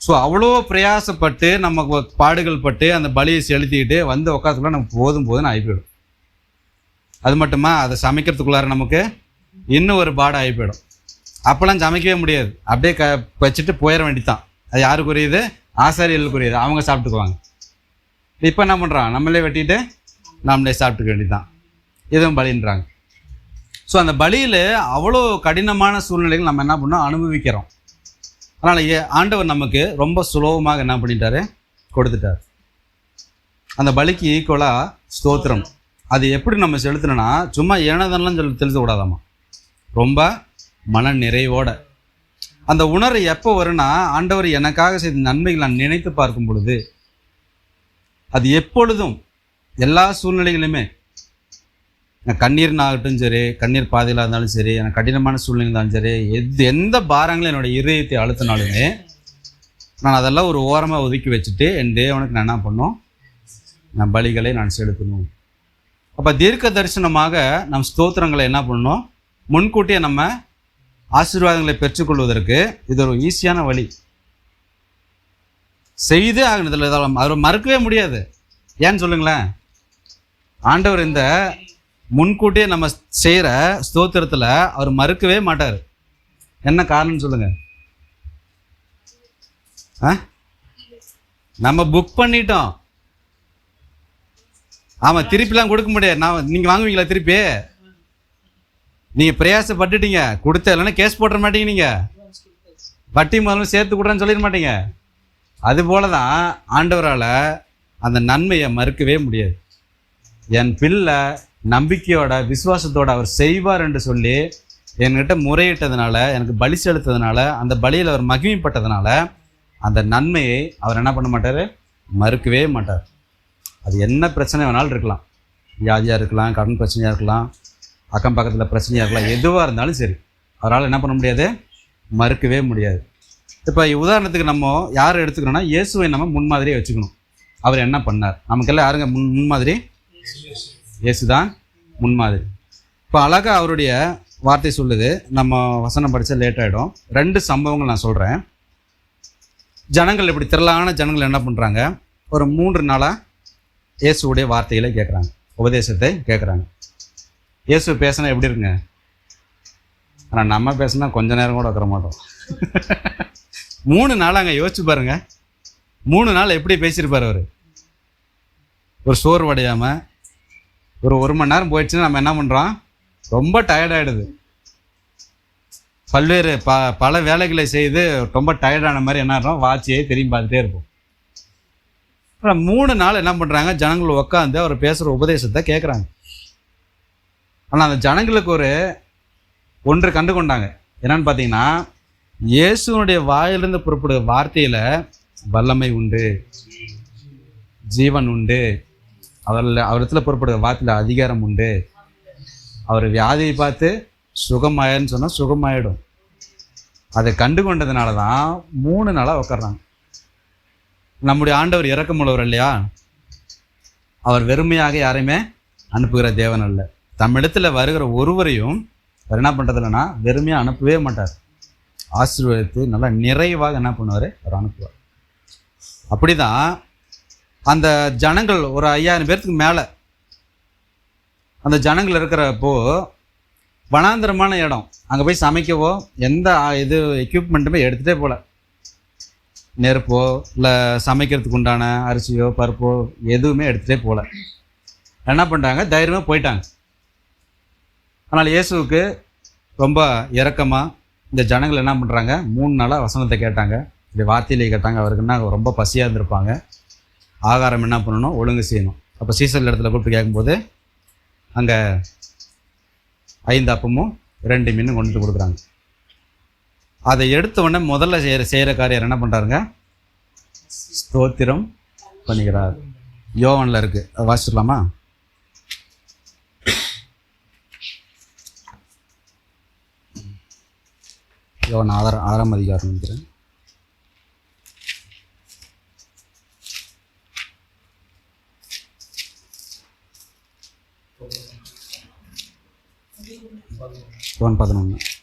ஸோ அவ்வளோ பிரயாசப்பட்டு நமக்கு பாடுகள் பட்டு அந்த பலியை செலுத்திக்கிட்டு வந்து உட்காந்துக்குள்ள நமக்கு போதும்னு ஆகிப்போயிடும். அது மட்டுமா, அதை சமைக்கிறதுக்குள்ளார நமக்கு இன்னும் ஒரு பாடம் ஆகிப்போயிடும். அப்போல்லாம் சமைக்கவே முடியாது, அப்படியே வச்சுட்டு போயிட வேண்டித்தான். அது யாருக்குரியது, ஆசாரியர்களுக்குரியது, அவங்க சாப்பிட்டுக்குவாங்க. இப்போ என்ன பண்ணுறான், நம்மளே வெட்டிட்டு நம்மளே சாப்பிட்டுக்க வேண்டியதான். இதுவும் பலின்றாங்க. ஸோ அந்த பலியில் அவ்வளோ கடினமான சூழ்நிலைகள் நம்ம என்ன பண்ணோம், அனுபவிக்கிறோம். அதனால் ஆண்டவர் நமக்கு ரொம்ப சுலபமாக என்ன பண்ணிட்டாரு, கொடுத்துட்டார். அந்த பலிக்கு ஈக்குவலாக ஸ்தோத்திரம். அது எப்படி நம்ம செலுத்தணும்னா, சும்மா ஏனதெல்லாம் செலுத்த விடாதாமா, ரொம்ப மன நிறைவோட. அந்த உணர்வு எப்போ வரும்னா, ஆண்டவர் எனக்காக செய்த நன்மைகள் நான் நினைத்து பார்க்கும் பொழுது, அது எப்பொழுதும் எல்லா சூழ்நிலைகளுமே, கண்ணீர்னாகட்டும் சரி, கண்ணீர் பாதையில் இருந்தாலும் சரி, எனக்கு கடினமான சூழ்நிலை இருந்தாலும் சரி, எந்த பாரங்களும் என்னோடய இதயத்தை அழுத்தினாலுமே நான் அதெல்லாம் ஒரு ஓரமாக ஒதுக்கி வச்சுட்டு என் தேவனுக்கு நான் என்ன பண்ணணும், நான் பலிகளை நான் செலுத்தணும். அப்போ தீர்க்க தரிசனமாக நம் ஸ்தோத்திரங்களை என்ன பண்ணணும், முன்கூட்டியே நம்ம ஆசீர்வாதங்களை பெற்றுக்கொள்வதற்கு இது ஒரு ஈஸியான வழி. செய்தே ஆகினதில் அவர் மறுக்கவே முடியாது. ஏன்னு சொல்லுங்களேன், ஆண்டவர் இந்த முன்கூட்டியே நம்ம செய்கிற ஸ்தோத்திரத்தில் அவர் மறுக்கவே மாட்டார். என்ன காரணம்னு சொல்லுங்க. நம்ம புக் பண்ணிட்டோம், ஆமாம், திருப்பிலாம் கொடுக்க முடியாது. நீங்கள் வாங்குவீங்களா திருப்பி? நீங்கள் பிரயாசப்பட்டுட்டீங்க, கொடுத்த இல்லைன்னா கேஸ் போட்டுற மாட்டீங்க. நீங்கள் வட்டி முதல்ல சேர்த்து கொடுறேன்னு சொல்லிட மாட்டீங்க. அதுபோல தான் ஆண்டவரால் அந்த நன்மையை மறுக்கவே முடியாது. என் பிள்ளை நம்பிக்கையோட விசுவாசத்தோடு அவர் செய்வார் என்று சொல்லி என்கிட்ட முறையிட்டதுனால, எனக்கு பலி செலுத்ததுனால, அந்த பலியில் அவர் மகிமைப்பட்டதுனால அந்த நன்மையை அவர் என்ன பண்ண மாட்டார்? மறுக்கவே மாட்டார். அது என்ன பிரச்சனை வேணாலும் இருக்கலாம், வியாதியாக இருக்கலாம், கடன் பிரச்சனையாக இருக்கலாம், அக்கம் பக்கத்தில் பிரச்சனையாக இருக்கலாம், எதுவாக இருந்தாலும் சரி, அவரால் என்ன பண்ண முடியாது? மறுக்கவே முடியாது. இப்போ உதாரணத்துக்கு நம்ம யாரை எடுத்துக்கணும்னா, இயேசுவை நம்ம முன்மாதிரியே வச்சுக்கணும். அவர் என்ன பண்ணார்? நமக்கெல்லாம் யாருங்க முன்மாதிரி? இயேசு தான் முன்மாதிரி. இப்போ அழகாக அவருடைய வார்த்தை சொல்லுது. நம்ம வசனம் படித்தா லேட் ஆகிடும். 2 சம்பவங்கள் நான் சொல்கிறேன். ஜனங்கள் இப்படி திரளான ஜனங்கள் என்ன பண்ணுறாங்க? ஒரு 3 நாளாக இயேசுடைய வார்த்தைகளை கேட்குறாங்க, உபதேசத்தை கேட்குறாங்க. இயேசு பேசினா எப்படி இருக்குங்க? ஆனால் நம்ம பேசினா கொஞ்ச நேரம் கூட உட்கார மாட்டோம். 3 நாளாங்க, யோசிச்சு பாருங்க. 3 நாள் எப்படி பேசியிருப்பார் அவர்? ஒரு சோர்வடையாமல். ஒரு 1 மணி நேரம் போயிடுச்சுன்னா நம்ம என்ன பண்ணுறோம்? ரொம்ப டயர்டாகிடுது. பல்வேறு பல வேலைகளை செய்து ரொம்ப டயர்டான மாதிரி என்ன ஆகிறோம்? வாட்சியை திரும்பி பார்த்துட்டே இருப்போம். அப்புறம் 3 நாள் என்ன பண்ணுறாங்க? ஜனங்கள் உட்காந்து அவர் பேசுகிற உபதேசத்தை கேட்குறாங்க. ஆனால் அந்த ஜனங்களுக்கு ஒன்று கண்டு கொண்டாங்க. என்னன்னு பார்த்தீங்கன்னா, இயேசுனுடைய வாயிலிருந்து புறப்படுற வார்த்தையில் வல்லமை உண்டு, ஜீவன் உண்டு. அவரிடத்துல புறப்படுற வார்த்தையில் அதிகாரம் உண்டு. அவர் வியாதியை பார்த்து சுகமாயின்னு சொன்னால் சுகமாயிடும். அதை கண்டு கொண்டதுனால தான் 3 நாளாக உட்கார்றாங்க. நம்முடைய ஆண்டவர் இரக்கமுள்ளவர் இல்லையா? அவர் வெறுமையாக யாரையுமே அனுப்புகிற தேவன் அல்ல. தம்மிடத்தில் வருகிற ஒருவரையும் அவர் என்ன பண்ணுறது இல்லைன்னா வெறுமையாக அனுப்பவே மாட்டார். ஆசீர்வதித்து நல்லா நிறைவாக என்ன பண்ணுவார்? அவர் அனுப்புவார். அப்படி தான் அந்த ஜனங்கள் ஒரு 5000 பேர்த்துக்கு மேலே அந்த ஜனங்கள் இருக்கிறப்போ வனாந்திரமான இடம், அங்கே போய் சமைக்கவோ எந்த எக்யூப்மெண்ட்டுமே எடுத்துகிட்டே போகல. நெருப்போ இல்லை சமைக்கிறதுக்கு உண்டான அரிசியோ பருப்போ எதுவுமே எடுத்துகிட்டே போகல. என்ன பண்ணிட்டாங்க? தைரியமாக போயிட்டாங்க. ஆனால் இயேசுவுக்கு ரொம்ப இரக்கமாக இந்த ஜனங்கள் என்ன பண்ணுறாங்க? 3 நாளாக வசனத்தை கேட்டாங்க, இந்த வார்த்தையிலே கேட்டாங்க. அவருக்குன்னா ரொம்ப பசியாக இருந்திருப்பாங்க. ஆகாரம் என்ன பண்ணணும்? ஒழுங்கு செய்யணும். அப்போ சீசல் இடத்துல கூப்பிட்டு கேட்கும்போது அங்கே 5 அப்பமும் 2 மீனும் கொண்டு கொடுக்குறாங்க. அதை எடுத்த உடனே முதல்ல செய்கிற காரியம் என்ன பண்ணுறாருங்க? ஸ்தோத்திரம் பண்ணுகிறார். யோவானில் இருக்குது, அதை வாசிச்சிடலாமா? யோவான் 6ஆம் அதிகாரம் நினைக்கிறேன். யோவான் 11.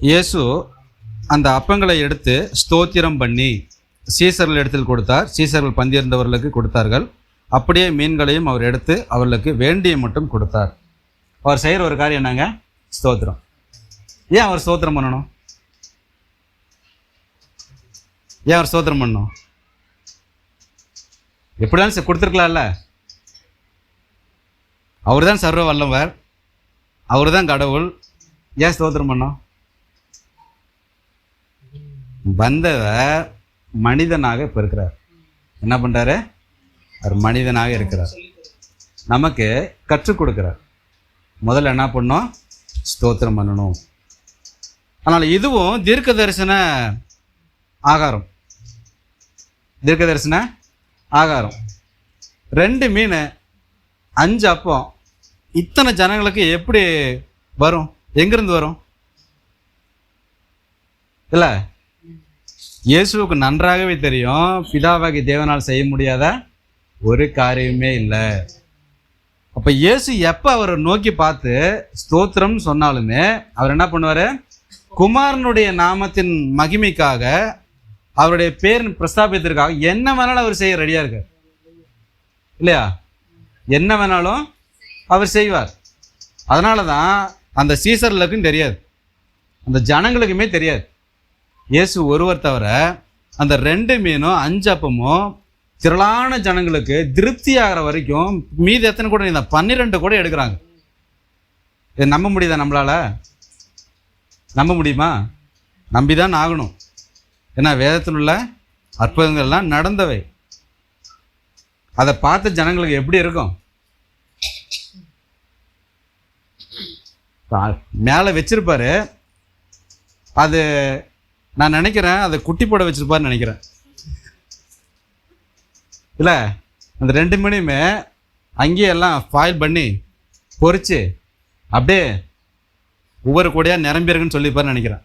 இயேசு அந்த அப்பங்களை எடுத்து ஸ்தோத்திரம் பண்ணி சீசர்கள் இடத்தில் கொடுத்தார். சீசர்கள் பந்தியிருந்தவர்களுக்கு கொடுத்தார்கள். அப்படியே மீன்களையும் அவர் எடுத்து அவர்களுக்கு வேண்டிய மட்டும் கொடுத்தார். அவர் செய்கிற ஒரு காரியம் என்னங்க? ஸ்தோத்திரம். ஏன் அவர் ஸ்தோத்திரம் பண்ணணும்? ஏன் அவர் ஸ்தோத்திரம் பண்ணணும்? எப்படிதான் கொடுத்துருக்கலாம்ல. அவர் தான் சர்வ வல்லவர், அவர் தான் கடவுள். ஏன் ஸ்தோத்திரம் பண்ணோம்? வந்தவர் மனிதனாக இப்போ இருக்கிறார். என்ன பண்ணுறாரு? அவர் மனிதனாக இருக்கிறார், நமக்கு கற்றுக் கொடுக்கிறார். முதல்ல என்ன பண்ணோம்? ஸ்தோத்திரம் பண்ணணும். ஆனால் இதுவும் தீர்க்க தரிசன ஆகாரம். தீர்க்க தரிசன ஆகாரம். 2 மீன் 5 அப்பம் இத்தனை ஜனங்களுக்கு எப்படி வரும்? எங்கிருந்து வரும்? இல்லை, இயேசுவுக்கு நன்றாகவே தெரியும் பிதாவாகி தேவனால் செய்ய முடியாத ஒரு காரியமே இல்லை. அப்போ இயேசு எப்போ அவரை நோக்கி பார்த்து ஸ்தோத்திரம் சொன்னாலுமே அவர் என்ன பண்ணுவார்? குமாரனுடைய நாமத்தின் மகிமைக்காக, அவருடைய பேரின் பிரஸ்தாபித்திற்காக என்ன வேணாலும் அவர் செய்ய ரெடியாக இருக்கார் இல்லையா? என்ன வேணாலும் அவர் செய்வார். அதனால தான் அந்த சீசர்களுக்கும் தெரியாது, அந்த ஜனங்களுக்குமே தெரியாது. இயேசு ஒருவர் தவிர அந்த 2 மீனும் 5 அப்பமும் திரளான ஜனங்களுக்கு திருப்தி ஆகிற வரைக்கும் மீதி எத்தனை கூட இந்த 12 கூட எடுக்கிறாங்க. இதை நம்ப முடியுதா? நம்மளால நம்ப முடியுமா? நம்பிதான் ஆகணும். ஏன்னா வேதத்தில் உள்ள அற்புதங்கள்லாம் நடந்தவை. அதை பார்த்த ஜனங்களுக்கு எப்படி இருக்கும்? மேலே வச்சிருப்பாரு. அது நான் நினைக்கிறேன் அதை குட்டி போட வச்சிருப்பாருன்னு நினைக்கிறேன். இல்லை, அந்த 2 மணியுமே அங்கேயே எல்லாம் ஃபாயில் பண்ணி பொறிச்சு அப்படியே ஒவ்வொரு கூடையாக நிரம்பியிருக்குன்னு சொல்லியிருப்பாருன்னு நினைக்கிறேன்.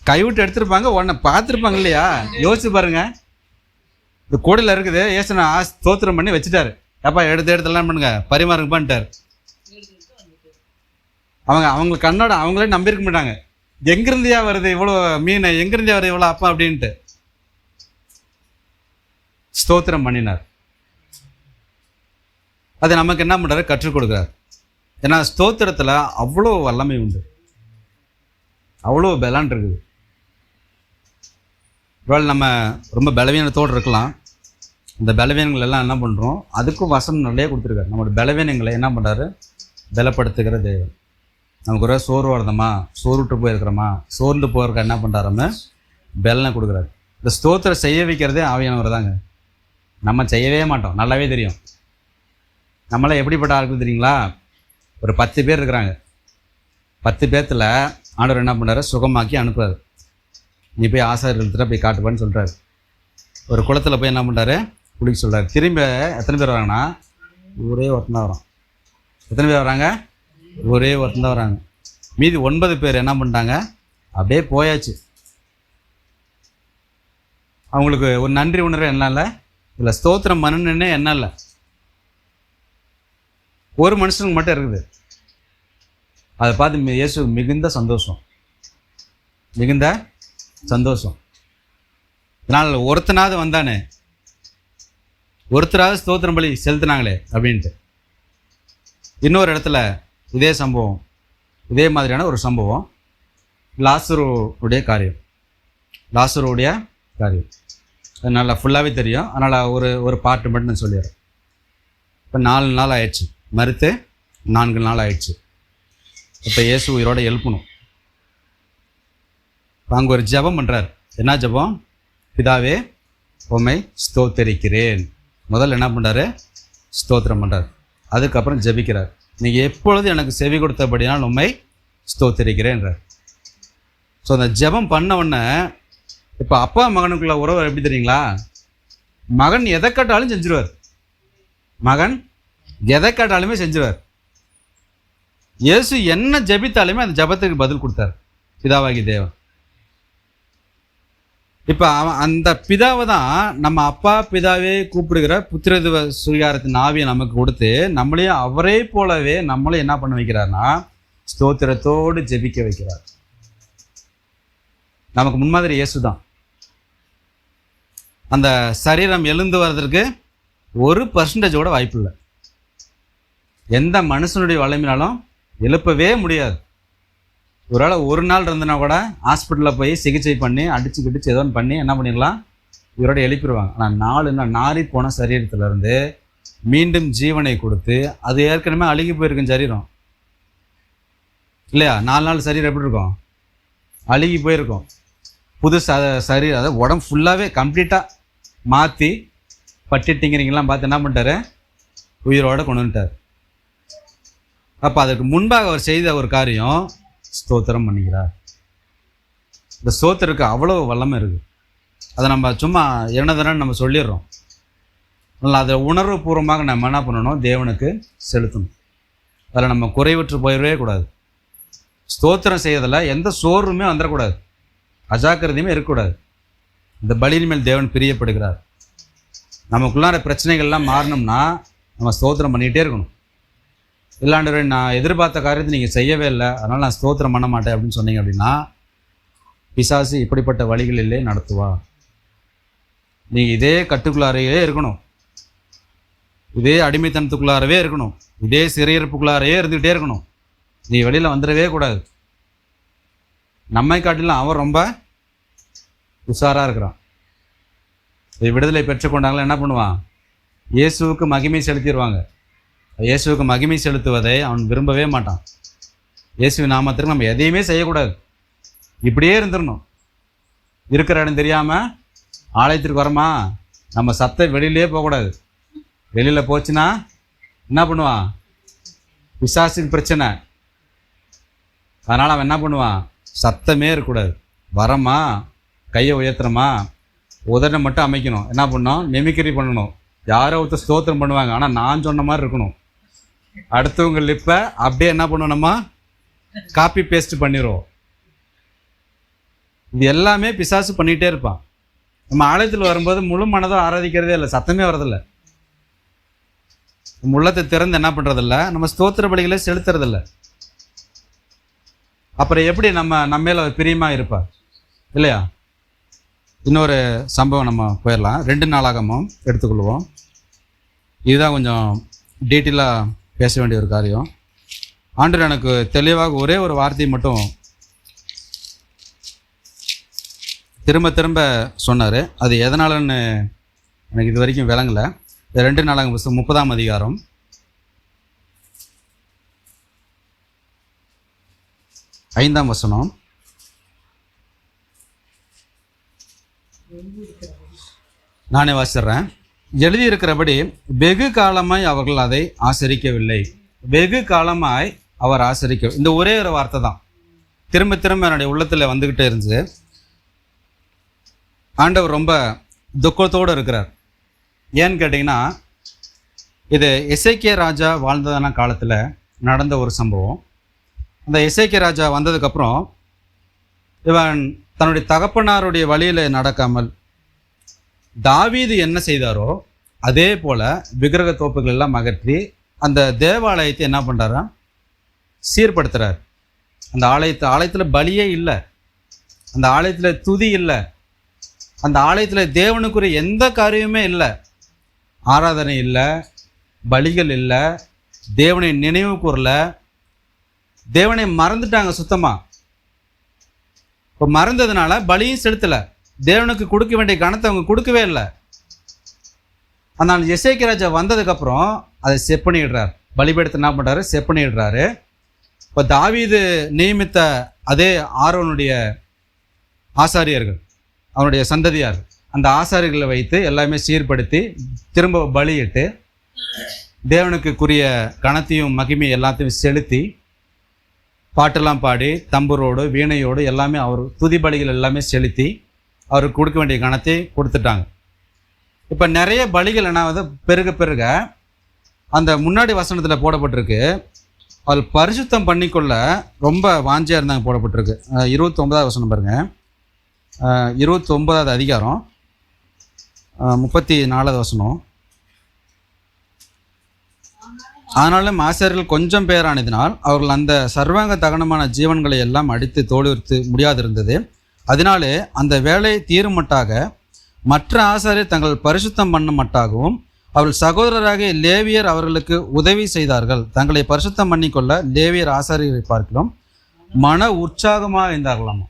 கைவிட்டு எடுத்துருப்பாங்க, உடனே பார்த்துருப்பாங்க இல்லையா? யோசிச்சு பாருங்க. இந்த கூடையில் இருக்குது, ஏசுனா ஸ்தோத்திரம் பண்ணி வச்சுட்டாரு. அப்பா எடுத்துலாம் பண்ணுங்க, பரிமாறுங்கப்பான்ட்டார். அவங்களுக்கு கண்ணோட அவங்களே நம்பியிருக்க மாட்டாங்க. எங்கிருந்தியா வருது இவ்வளோ மீன், எங்கிருந்தியா வருது இவ்வளோ அப்பா அப்படின்ட்டு ஸ்தோத்திரம் பண்ணினார். அது நமக்கு என்ன பண்ணுறாரு? கற்றுக் கொடுக்குறார். ஏன்னா ஸ்தோத்திரத்தில் அவ்வளோ வல்லமை உண்டு, அவ்வளோ பலன் இருக்குது. இவ்வளோ நம்ம ரொம்ப பலவீனத்தோடு இருக்கலாம். இந்த பலவீனங்கள் எல்லாம் என்ன பண்ணுறோம்? அதுக்கும் வசனம் நிறைய கொடுத்துருக்காரு. நம்மளோட பலவீனங்களை என்ன பண்ணுறாரு? பலப்படுத்துகிற தேவன். நமக்கு ஒரு சோர்வாக இருந்தோமா, சோர்விட்டு போயிருக்கிறோமா, சோர்ந்து போயிருக்க என்ன பண்ணுறாருன்னு பலனை கொடுக்குறாரு. இந்த ஸ்தோத்திரம் செய்ய வைக்கிறதே ஆவியானவர் தாங்க. நம்ம செய்யவே மாட்டோம், நல்லாவே தெரியும். நம்மளாம் எப்படிப்பட்ட ஆளுக்கு தெரியுங்களா? ஒரு 10 பேர் இருக்கிறாங்க. 10 பேர்த்தில் ஆண்டவர் என்ன பண்ணுறாரு? சுகமாக்கி அனுப்புறாரு. நீ போய் ஆசாரியர்கள்ட்ட போய் காட்டுப்பான்னு சொல்கிறாரு. ஒரு குளத்தில் போய் என்ன பண்ணுறாரு? குளிக்க சொல்கிறாரு. திரும்ப எத்தனை பேர் வராங்கன்னா ஒரே ஒருத்தன் தான் வரான். எத்தனை பேர் வராங்க? ஒரே ஒருத்தன் தான் வராங்க. மீதி 9 பேர் என்ன பண்ணிட்டாங்க? அப்படியே போயாச்சு. அவங்களுக்கு ஒரு நன்றி உணர்வு என்ன இல்லை, இல்லை ஸ்தோத்திரம் பண்ணணுன்னே என்ன இல்லை. ஒரு மனுஷனுக்கு மட்டும் இருக்குது. அதை பார்த்து இயேசு மிகுந்த சந்தோஷம், மிகுந்த சந்தோஷம். இதனால் ஒருத்தனாவது வந்தானே, ஒருத்தராவது ஸ்தோத்திரம் பலி செலுத்தினாங்களே அப்படின்ட்டு. இன்னொரு இடத்துல இதே சம்பவம், இதே மாதிரியான ஒரு சம்பவம், லாசருடைய காரியம். லாசருடைய காரியம் அது நல்லா ஃபுல்லாகவே தெரியும். அதனால் ஒரு பாட்டு மட்டும் நான் சொல்லிடுறேன். இப்போ 4 நாள் ஆயிடுச்சு, மறுத்து 4 நாள் ஆயிடுச்சு. இப்போ இயேசு உயிரோடு எழுப்பணும். அங்கே ஒரு ஜெபம் பண்ணுறார். என்ன ஜெபம்? பிதாவே உம்மை ஸ்தோத்தரிக்கிறேன். முதல்ல என்ன பண்ணுறாரு? ஸ்தோத்திரம் பண்ணுறார். அதுக்கப்புறம் ஜெபிக்கிறார். நீங்கள் எப்பொழுது எனக்கு செவி கொடுத்தபடினால் உம்மை ஸ்தோத்தரிக்கிறேன்றார். ஸோ அந்த ஜெபம் பண்ண உடனே இப்போ அப்பா மகனுக்குள்ள உறவு எப்படி தெரியுங்களா? மகன் எதை கேட்டாலும் செஞ்சிருவார். மகன் எதை கேட்டாலுமே செஞ்சுவார். இயேசு என்ன ஜெபித்தாலுமே அந்த ஜெபத்துக்கு பதில் கொடுத்தார் பிதாவாகி தேவன். இப்போ அந்த பிதாவை தான் நம்ம அப்பா பிதாவே கூப்பிடுகிற புத்திரத்துவ சுகாரத்தின் ஆவியை நமக்கு கொடுத்து நம்மளையும் அவரே போலவே நம்மளையும் என்ன பண்ண வைக்கிறார்னா ஸ்தோத்திரத்தோடு ஜெபிக்க வைக்கிறார். நமக்கு முன்மாதிரி இயேசு தான். அந்த சரீரம் எழுந்து வர்றதுக்கு 1% கூட வாய்ப்பு இல்லை. எந்த மனுஷனுடைய வலிமையினாலும் எழுப்பவே முடியாது. ஒரு நாள் இருந்தனா கூட ஹாஸ்பிட்டலில் போய் சிகிச்சை பண்ணி அடிச்சு கிடிச்சு ஏதோ பண்ணி என்ன பண்ணிடலாம், இவரோட எழுப்பிடுவாங்க. ஆனால் 4 நாறி போன சரீரத்திலேருந்து மீண்டும் ஜீவனை கொடுத்து, அது ஏற்கனவே அழுகி போயிருக்கும் சரீரம் இல்லையா? 4 நாள் சரீரம் எப்படி இருக்கும்? அழுகி போயிருக்கும். புது சரீரம், அதாவது உடம்பு ஃபுல்லாகவே கம்ப்ளீட்டாக மாற்றி பட்டிட்டிங்கிறீங்களாம் பார்த்து என்ன பண்ணிட்டாரு? உயிரோடு கொண்டு வந்துட்டார். அப்போ அதற்கு முன்பாக அவர் செய்த ஒரு காரியம் ஸ்தோத்திரம் பண்ணிக்கிறார். இந்த ஸ்தோத்திரருக்கு அவ்வளோ வல்லமை இருக்குது. அதை நம்ம சும்மா என்னதுன்னு நம்ம சொல்லிடுறோம். அதை உணர்வு பூர்வமாக நம்ம என்ன பண்ணணும்? தேவனுக்கு செலுத்தணும். அதில் நம்ம குறைவற்று போயிடவே கூடாது. ஸ்தோத்திரம் செய்யறதில் எந்த சோர்வுமே வந்துடக்கூடாது, அஜாக்கிரதையுமே இருக்கக்கூடாது. இந்த பலியின் மேல் தேவன் பிரியப்படுகிறார். நமக்குள்ளார பிரச்சனைகள்லாம் மாறணும்னா நம்ம ஸ்தோத்திரம் பண்ணிகிட்டே இருக்கணும். இல்லாண்டு நான் எதிர்பார்த்த காரியத்தை நீங்கள் செய்யவே இல்லை, அதனால் நான் ஸ்தோத்திரம் பண்ண மாட்டேன் அப்படின்னு சொன்னீங்க அப்படின்னா பிசாசு இப்படிப்பட்ட வழிகளிலே நடத்துவா. நீங்கள் இதே கட்டுக்குள்ளாரையே இருக்கணும், இதே அடிமைத்தனத்துக்குள்ளாரவே இருக்கணும், இதே சிறையிருப்புக்குள்ளாரையே இருந்துக்கிட்டே இருக்கணும். நீ வெளியில் வந்துடவே கூடாது. நம்மை காட்டிலும் அவன் ரொம்ப உஷாராக இருக்கிறான். விடுதலை பெற்றுக்கொண்டாங்களா என்ன பண்ணுவான்? இயேசுவுக்கு மகிமை செலுத்திடுவாங்க. இயேசுவுக்கு மகிமை செலுத்துவதை அவன் விரும்பவே மாட்டான். இயேசுவின் நாமத்திற்கு நம்ம எதையுமே செய்யக்கூடாது, இப்படியே இருந்துடணும். இருக்கிற இடம் தெரியாமல் ஆலயத்திற்கு வரமா, நம்ம சத்தம் வெளியிலே போகக்கூடாது. வெளியில் போச்சுன்னா என்ன பண்ணுவான்? பிசாசுக்கு பிரச்சனை. அதனால் அவன் என்ன பண்ணுவான்? சத்தமே இருக்கக்கூடாது. வரமா, கையை உயர்த்துறமா, உதட்டை மட்டும் அமைக்கணும். என்ன பண்ணணும்? மிமிக்ரி பண்ணணும். யாரோ ஒருத்தர் ஸ்தோத்திரம் பண்ணுவாங்க, ஆனால் நான் சொன்ன மாதிரி இருக்கணும். அடுத்தவங்க லிப்பை அப்படியே என்ன பண்ணணுமா, காப்பி பேஸ்ட் பண்ணிடுவோம். இது எல்லாமே பிசாசு பண்ணிகிட்டே இருப்பான். நம்ம ஆலயத்தில் வரும்போது முழு மனதும் ஆராதிக்கிறதே இல்லை, சத்தமே வரதில்லை. உள்ளத்தை திறந்து என்ன பண்ணுறதில்ல, நம்ம ஸ்தோத்திர பலிகளை செலுத்துறதில்ல. அப்புறம் எப்படி நம்ம மேல பிரியமாக இருப்பார் இல்லையா? இன்னொரு சம்பவம் நம்ம போயிடலாம். 2 நாளாகமும் எடுத்துக்கொள்வோம். இதுதான் கொஞ்சம் டீட்டெயிலாக பேச வேண்டிய ஒரு காரியம். ஆண்டவர் எனக்கு தெளிவாக ஒரே ஒரு வார்த்தையை மட்டும் திரும்ப சொன்னார். அது எதனாலன்னு எனக்கு இது வரைக்கும் விளங்கலை. 2 நாளாகும் புத்தகம் 30ஆம் அதிகாரம் 5ஆம் வசனம். நானே வாசிடுறேன். எழுதியிருக்கிறபடி வெகு காலமாய் அவர்கள் அதை ஆசரிக்கவில்லை. வெகு காலமாய் அவர் ஆசரிக்க, இந்த ஒரே ஒரு வார்த்தை தான் திரும்ப என்னுடைய உள்ளத்தில் வந்துக்கிட்டே இருந்துச்சு. ஆண்டவர் ரொம்ப துக்கத்தோடு இருக்கிறார். ஏன்னு கேட்டிங்கன்னா, இது எசேக்கியா ராஜா வாழ்ந்ததான காலத்தில் நடந்த ஒரு சம்பவம். அந்த எசேக்கியா ராஜா வந்ததுக்கப்புறம் இவன் தன்னுடைய தகப்பனாருடைய வழியில் நடக்காமல் தாவீது என்ன செய்தாரோ அதே போல் விக்கிரக தோப்புகள் எல்லாம் அகற்றி அந்த தேவாலயத்தை என்ன பண்ணுறாரா, சீர்படுத்துகிறார். அந்த ஆலயத்தில் பலியே இல்லை, அந்த ஆலயத்தில் துதி இல்லை, அந்த ஆலயத்தில் தேவனுக்குரிய எந்த காரியமே இல்லை. ஆராதனை இல்லை, பலிகள் இல்லை, தேவனை நினைவு கூறல, தேவனை மறந்துட்டாங்க சுத்தமாக. இப்போ மறந்ததுனால பலியும் செலுத்தலை, தேவனுக்கு கொடுக்க வேண்டிய கணத்தை அவங்க கொடுக்கவே இல்லை. அதனால் எசேக்கியா ராஜா வந்ததுக்கப்புறம் அதை செப்பனிடுறார். பலிபீடத்தை என்ன பண்ணுறாரு, செப்பனிடுறாரு. இப்போ தாவீது நியமித்த அதே ஆரோனுடைய ஆசாரியர்கள், அவனுடைய சந்ததியார், அந்த ஆசாரிகளை வைத்து எல்லாமே சீர்படுத்தி திரும்ப பலியிட்டு தேவனுக்குரிய கணத்தையும் மகிமையும் எல்லாத்தையும் செலுத்தி பாட்டெல்லாம் பாடி தம்புரோடு வீணையோடு எல்லாமே அவர் துதி பலிகள் எல்லாமே செலுத்தி அவருக்கு கொடுக்க வேண்டிய கணத்தை கொடுத்துட்டாங்க. இப்போ நிறைய பலிகள் என்ன பெருக அந்த முன்னாடி வசனத்தில் போடப்பட்டிருக்கு, அவர் பரிசுத்தம் பண்ணிக்கொள்ள ரொம்ப வாஞ்சியாக இருந்தாங்க போடப்பட்டிருக்கு. 29ஆவது வசனம் பாருங்கள். 29ஆவது அதிகாரம் 34ஆவது வசனம். ஆனாலும் ஆசாரியர்கள் கொஞ்சம் பேரானதினால் அவர்கள் அந்த சர்வாங்க தகனமான ஜீவன்களை எல்லாம் அடித்து தோலுரித்து முடியாதிருந்தது. அதனாலே அந்த வேலை தீருமட்டாக மற்ற ஆசாரியர் தங்கள் பரிசுத்தம் பண்ண மட்டாகவும் அவர்கள் சகோதரராக லேவியர் அவர்களுக்கு உதவி செய்தார்கள். தங்களை பரிசுத்தம் பண்ணிக்கொள்ள லேவியர் ஆசாரியரை பார்க்கிறோம் மன உற்சாகமாக இருந்தார்களாமா.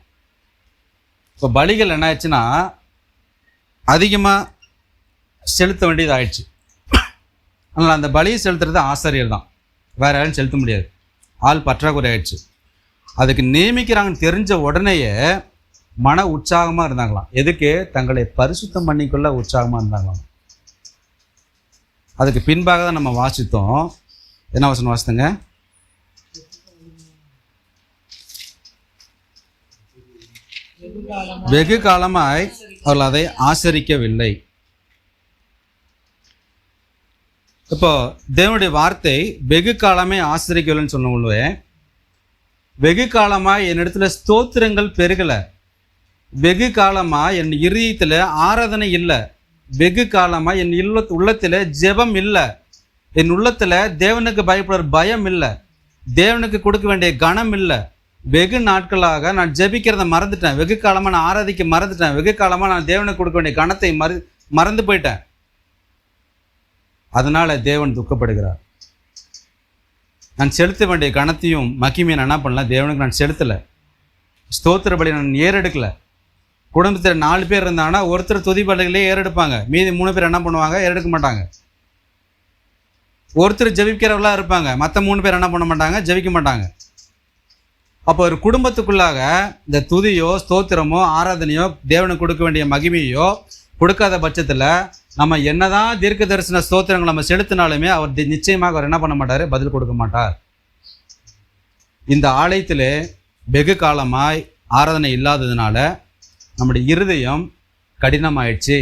இப்போ பலிகள் என்ன ஆயிடுச்சுன்னா அதிகமாக செலுத்த வேண்டியது ஆயிடுச்சு. அதனால் அந்த பலியை செலுத்துறது ஆசாரியர் தான், வேறு யாரும் செலுத்த முடியாது. ஆள் பற்றாக்குறை ஆயிடுச்சு. அதுக்கு நியமிக்கிறாங்கன்னு தெரிஞ்ச உடனேயே மன உற்சாகமாக இருந்தாங்களாம். எதுக்கு? தங்களை பரிசுத்தம் பண்ணிக்கொள்ள உற்சாகமாக இருந்தாங்களாம். அதுக்கு பின்பாக தான் நம்ம வாசித்தோம். என்ன வசனம் வாசித்தங்க? வெகு காலமாய் அவர்கள் அதை ஆசரிக்கவில்லை. இப்போ தேவனுடைய வார்த்தை வெகு காலமே ஆசரிக்கவில்லைன்னு சொன்னவங்களே, வெகு காலமாக என்னிடத்துல ஸ்தோத்திரங்கள் பெருகலை, வெகு காலமாக என் இருதயத்தில் ஆராதனை இல்லை, வெகு காலமாக என் உள்ளத்தில் ஜெபம் இல்லை, என் உள்ளத்தில் தேவனுக்கு பயப்படுற பயம் இல்லை, தேவனுக்கு கொடுக்க வேண்டிய கனம் இல்லை. வெகு நாட்களாக நான் ஜெபிக்கிறத மறந்துட்டேன், வெகு காலமாக நான் ஆராதிக்க மறந்துட்டேன், வெகு காலமாக நான் தேவனுக்கு கொடுக்க வேண்டிய கனத்தை மறந்து போயிட்டேன். அதனால் தேவன் துக்கப்படுகிறார். நான் செலுத்த வேண்டிய கனத்தையும் மகிமையை நான் என்ன பண்ணல, தேவனுக்கு நான் செலுத்தலை. ஸ்தோத்திர பலி நான் ஏறெடுக்கலை. குடும்பத்தில் 4 பேர் இருந்தாங்கன்னா ஒருத்தர் துதி பலிகளே ஏறெடுப்பாங்க, மீதி 3 பேர் என்ன பண்ணுவாங்க? ஏறெடுக்க மாட்டாங்க. ஒருத்தர் ஜெபிக்கிறவர்களாக இருப்பாங்க, மற்ற 3 பேர் என்ன பண்ண மாட்டாங்க? ஜெபிக்க மாட்டாங்க. அப்போ ஒரு குடும்பத்துக்குள்ளாக இந்த துதியோ ஸ்தோத்திரமோ ஆராதனையோ தேவனுக்கு கொடுக்க வேண்டிய மகிமையோ கொடுக்காத பட்சத்தில் நம்ம என்னதான் தீர்க்க தரிசன ஸ்தோத்திரங்கள் நம்ம செலுத்தினாலுமே அவர் நிச்சயமாக அவர் என்ன பண்ண மாட்டார்? பதில் கொடுக்க மாட்டார். இந்த ஆலயத்தில் வெகு காலமாய் ஆராதனை இல்லாததுனால நம்முடைய இருதயம் கடினமாயிடுச்சு.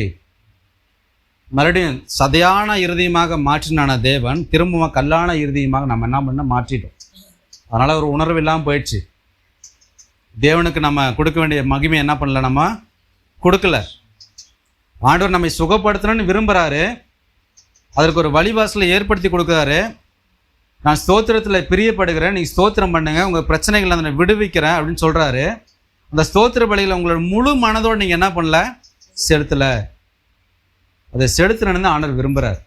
மறுபடியும் சதையான இருதயமாக மாற்றினான தேவன் திரும்பவும் கல்லான இருதயமாக நம்ம என்ன பண்ண மாற்றிட்டோம். அதனால் ஒரு உணர்வு இல்லாமல் போயிடுச்சு. தேவனுக்கு நம்ம கொடுக்க வேண்டிய மகிமை என்ன பண்ணல? நம்ம கொடுக்கல. ஆண்டவர் நம்மை சுகப்படுத்தணும்னு விரும்புகிறாரு, அதற்கு ஒரு வழிவாசலை ஏற்படுத்தி கொடுக்குறாரு. நான் ஸ்தோத்திரத்தில் பிரியப்படுகிறேன், நீங்கள் ஸ்தோத்திரம் பண்ணுங்க, உங்கள் பிரச்சனைகளை நான் விடுவிக்கிறேன் அப்படின்னு சொல்கிறாரு. அந்த ஸ்தோத்திர பலியில் உங்களோட முழு மனதோடு நீங்கள் என்ன பண்ணல? செலுத்தலை. அதை செலுத்தணுன்னு ஆண்டவர் விரும்புகிறார்.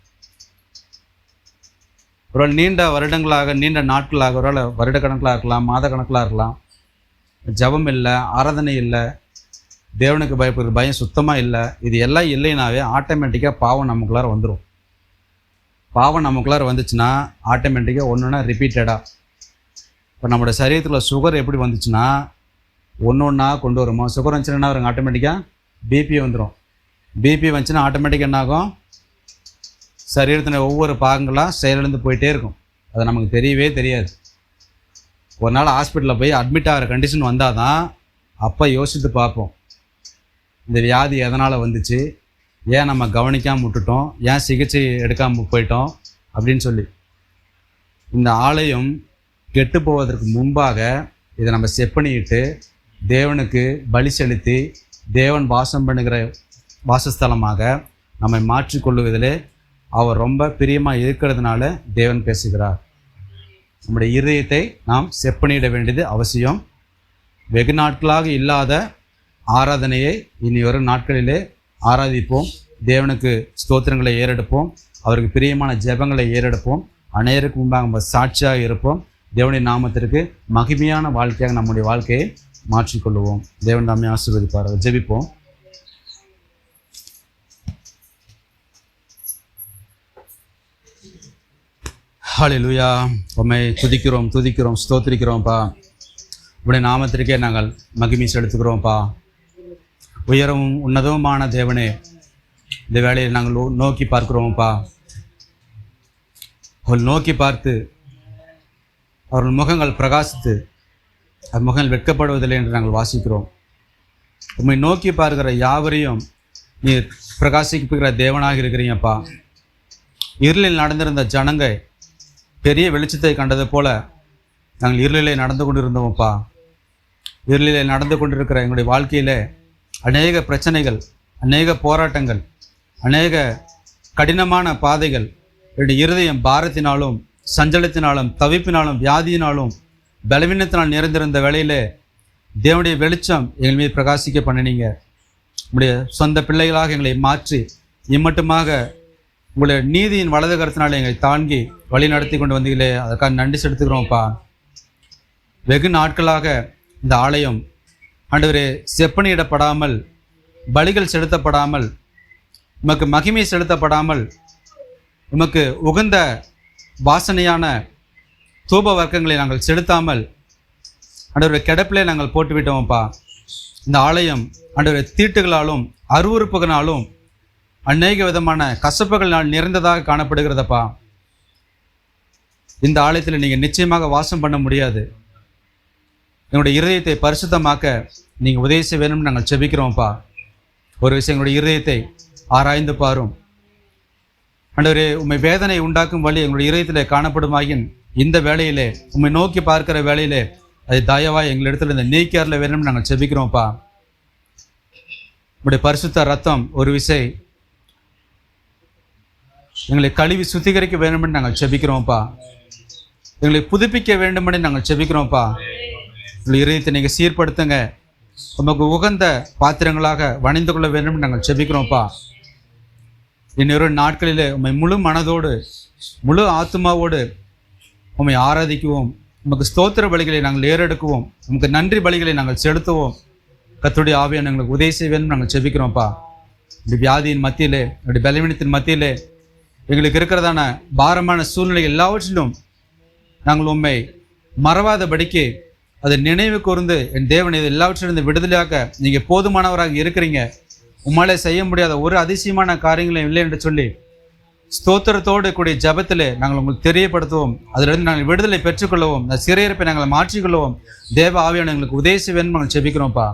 ஒரு நீண்ட வருடங்களாக, நீண்ட நாட்களாக, ஒரு வருடக்கணக்கில் இருக்கலாம், மாத கணக்கில் இருக்கலாம், ஜபம் இல்லை, ஆராதனை இல்லை, தேவனுக்கு பயப்படுற பயம் சுத்தமாக இல்லை. இது எல்லாம் இல்லைனாவே ஆட்டோமேட்டிக்காக பாவம் நமக்குள்ளார வந்துடும். பாவம் நமக்குள்ளார வந்துச்சுன்னா ஆட்டோமேட்டிக்காக ஒன்றுனா ரிப்பீட்டடாக. இப்போ நம்மளோட சரீரத்தில் சுகர் எப்படி வந்துச்சுன்னா ஒன்று ஒன்றா கொண்டு வருமோ? சுகர் வந்துச்சுன்னா வருங்க, ஆட்டோமேட்டிக்காக பிபி வந்துடும். பிபி வந்துச்சுன்னா ஆட்டோமேட்டிக்காக என்ன ஆகும்? சரீரத்தின் ஒவ்வொரு பாகங்களாக செயலிழந்து போயிட்டே இருக்கும். அது நமக்கு தெரியவே தெரியாது. ஒரு நாள் ஹாஸ்பிட்டலில் போய் அட்மிட் ஆகிற கண்டிஷன் வந்தால் தான் அப்போ யோசித்து பார்ப்போம், இந்த வியாதி எதனால் வந்துச்சு, ஏன் நம்ம கவனிக்காமல் விட்டுட்டோம், ஏன் சிகிச்சை எடுக்காமல் போயிட்டோம் அப்படின்னு சொல்லி. இந்த ஆலயம் கெட்டு போவதற்கு முன்பாக இதை நம்ம செப்பனிட்டு தேவனுக்கு பலி செலுத்தி தேவன் வாசம் பண்ணுகிற வாசஸ்தலமாக நம்மை மாற்றிக்கொள்ளுவதிலே அவர் ரொம்ப பிரியமாக இருக்கிறதுனால தேவன் பேசுகிறார். நம்முடைய இருதயத்தை நாம் செப்பனிட வேண்டியது அவசியம். வெகு நாட்களாக இல்லாத ஆராதனையை இனி வரும் நாட்களிலே ஆராதிப்போம். தேவனுக்கு ஸ்தோத்திரங்களை ஏறெடுப்போம். அவருக்கு பிரியமான ஜெபங்களை ஏறெடுப்போம். அநேருக்கு முன்பாக நம்ம சாட்சியாக இருப்போம். தேவனுடைய நாமத்திற்கு மகிமையான வாழ்க்கையாக நம்முடைய வாழ்க்கையை மாற்றிக்கொள்ளுவோம். தேவன் நம்மை ஆசீர்வதிப்பார். ஜெபிப்போம். ஹல்லேலூயா. உம்மை துதிக்கிறோம் ஸ்தோத்திரிக்கிறோம்ப்பா. உடைய நாமத்திற்கே நாங்கள் மகிமை செலுத்துகிறோம்ப்பா. உயரவும் உன்னதவுமான தேவனே, இந்த வேலையை நாங்கள் நோக்கி பார்க்கிறோம்ப்பா. அவர்கள் நோக்கி பார்த்து அவர்கள் முகங்கள் பிரகாசித்து அது முகங்கள் வெட்கப்படுவதில்லை என்று நாங்கள் வாசிக்கிறோம். உம்மை நோக்கி பார்க்கிற யாவரையும் நீர் பிரகாசிக்கிற தேவனாக இருக்கிறீங்கப்பா. இருளில் நடந்திருந்த ஜனங்கள் பெரிய வெளிச்சத்தை கண்டது போல நாங்கள் இருளிலே நடந்து கொண்டிருந்தோம்ப்பா. இருளிலே நடந்து கொண்டிருக்கிற எங்களுடைய வாழ்க்கையில் அநேக பிரச்சனைகள், அநேக போராட்டங்கள், அநேக கடினமான பாதைகள், என்னுடைய இருதயம் பாரத்தினாலும் சஞ்சலத்தினாலும் தவிப்பினாலும் வியாதியினாலும் பலவீனத்தினால் நிறைந்திருந்த வேளையிலே தேவனுடைய வெளிச்சம் எங்கள் மீது பிரகாசிக்க பண்ணினீங்க. உங்களுடைய சொந்த பிள்ளைகளாக எங்களை மாற்றி இம்மட்டுமாக உங்களுடைய நீதியின் வலது கருத்தினால் எங்களை தாங்கி வழி நடத்தி கொண்டு வந்தீங்களே, அதற்காக நன்றி செலுத்துகிறோம்ப்பா. வெகு நாட்களாக இந்த ஆலயம் ஆண்டவரே செப்பனிடப்படாமல், பலிகள் செலுத்தப்படாமல், உமக்கு மகிமை செலுத்தப்படாமல், உமக்கு உகந்த வாசனையான தூப வர்க்கங்களை நாங்கள் செலுத்தாமல் ஆண்டவருடைய கிடப்பிலே நாங்கள் போட்டுவிட்டோம்ப்பா. இந்த ஆலயம் ஆண்டவருடைய தீட்டுகளாலும் அருவறுப்புகளாலும் அநேக விதமான கசப்புகளினால் நிறைந்ததாக காணப்படுகிறதப்பா. இந்த ஆலயத்தில் நீங்கள் நிச்சயமாக வாசம் பண்ண முடியாது. எங்களுடைய இருதயத்தை பரிசுத்தமாக்க நீங்கள் உதவி செய்ய வேணும்னு நாங்கள் செபிக்கிறோம்ப்பா. ஒரு விஷயம், எங்களுடைய இருதயத்தை ஆராய்ந்து பாரும் ஆண்டவரே. உம்மை வேதனை உண்டாக்கும் வழி எங்களுடைய இருதயத்தில் காணப்படுமாயின் இந்த வேளையிலே, உம்மை நோக்கி பார்க்கிற வேளையிலே அதை தயவாய் எங்களிடத்தில் இந்த நீக்கியாரில் வேணும்னு நாங்கள் செபிக்கிறோம்ப்பா. உங்களுடைய பரிசுத்த ரத்தம் ஒரு விசை எங்களை கழுவி சுத்திகரிக்க வேண்டுமென்று நாங்கள் செபிக்கிறோம்ப்பா. எங்களை புதுப்பிக்க வேண்டுமென்று நாங்கள் செபிக்கிறோம்ப்பா. உங்கள் இதயத்தை நீங்கள் சீர்படுத்துங்க. உமக்கு உகந்த பாத்திரங்களாக வணிந்து கொள்ள வேண்டும் நாங்கள் செபிக்கிறோம்ப்பா. இன்னொரு நாட்களில் உம்மை முழு மனதோடு முழு ஆத்மாவோடு உம்மை ஆராதிக்குவோம். உமக்கு ஸ்தோத்திர பலிகளை நாங்கள் ஏறெடுக்குவோம். உமக்கு நன்றி பலிகளை நாங்கள் செலுத்துவோம். கர்த்தருடைய ஆவியான எங்களுக்கு உதவி செய்வேன்னு நாங்கள் செபிக்கிறோம்ப்பா. இப்படி வியாதியின் மத்தியிலே, இப்படி பலவீனத்தின் மத்தியிலே எங்களுக்கு இருக்கிறதான பாரமான சூழ்நிலை எல்லாவற்றிலும் நாங்கள் உண்மை மறவாதபடிக்கு அதை நினைவு கூர்ந்து, என் தேவன் இது எல்லாவற்றிலிருந்து விடுதலையாக்க நீங்கள் போதுமானவராக இருக்கிறீங்க, உம்மாலே செய்ய முடியாத ஒரு அதிசயமான காரியங்களும் இல்லை என்று சொல்லி ஸ்தோத்திரத்தோடு கூடிய ஜபத்திலே நாங்கள் உங்களுக்கு தெரியப்படுத்துவோம். அதிலிருந்து நாங்கள் விடுதலை பெற்றுக்கொள்ளவும், அந்த சிறையிருப்பை நாங்கள் மாற்றிக்கொள்ளவும் தேவ ஆவியான எங்களுக்கு உதவி வேணும்னு நாங்கள் செபிக்கிறோம்ப்பா.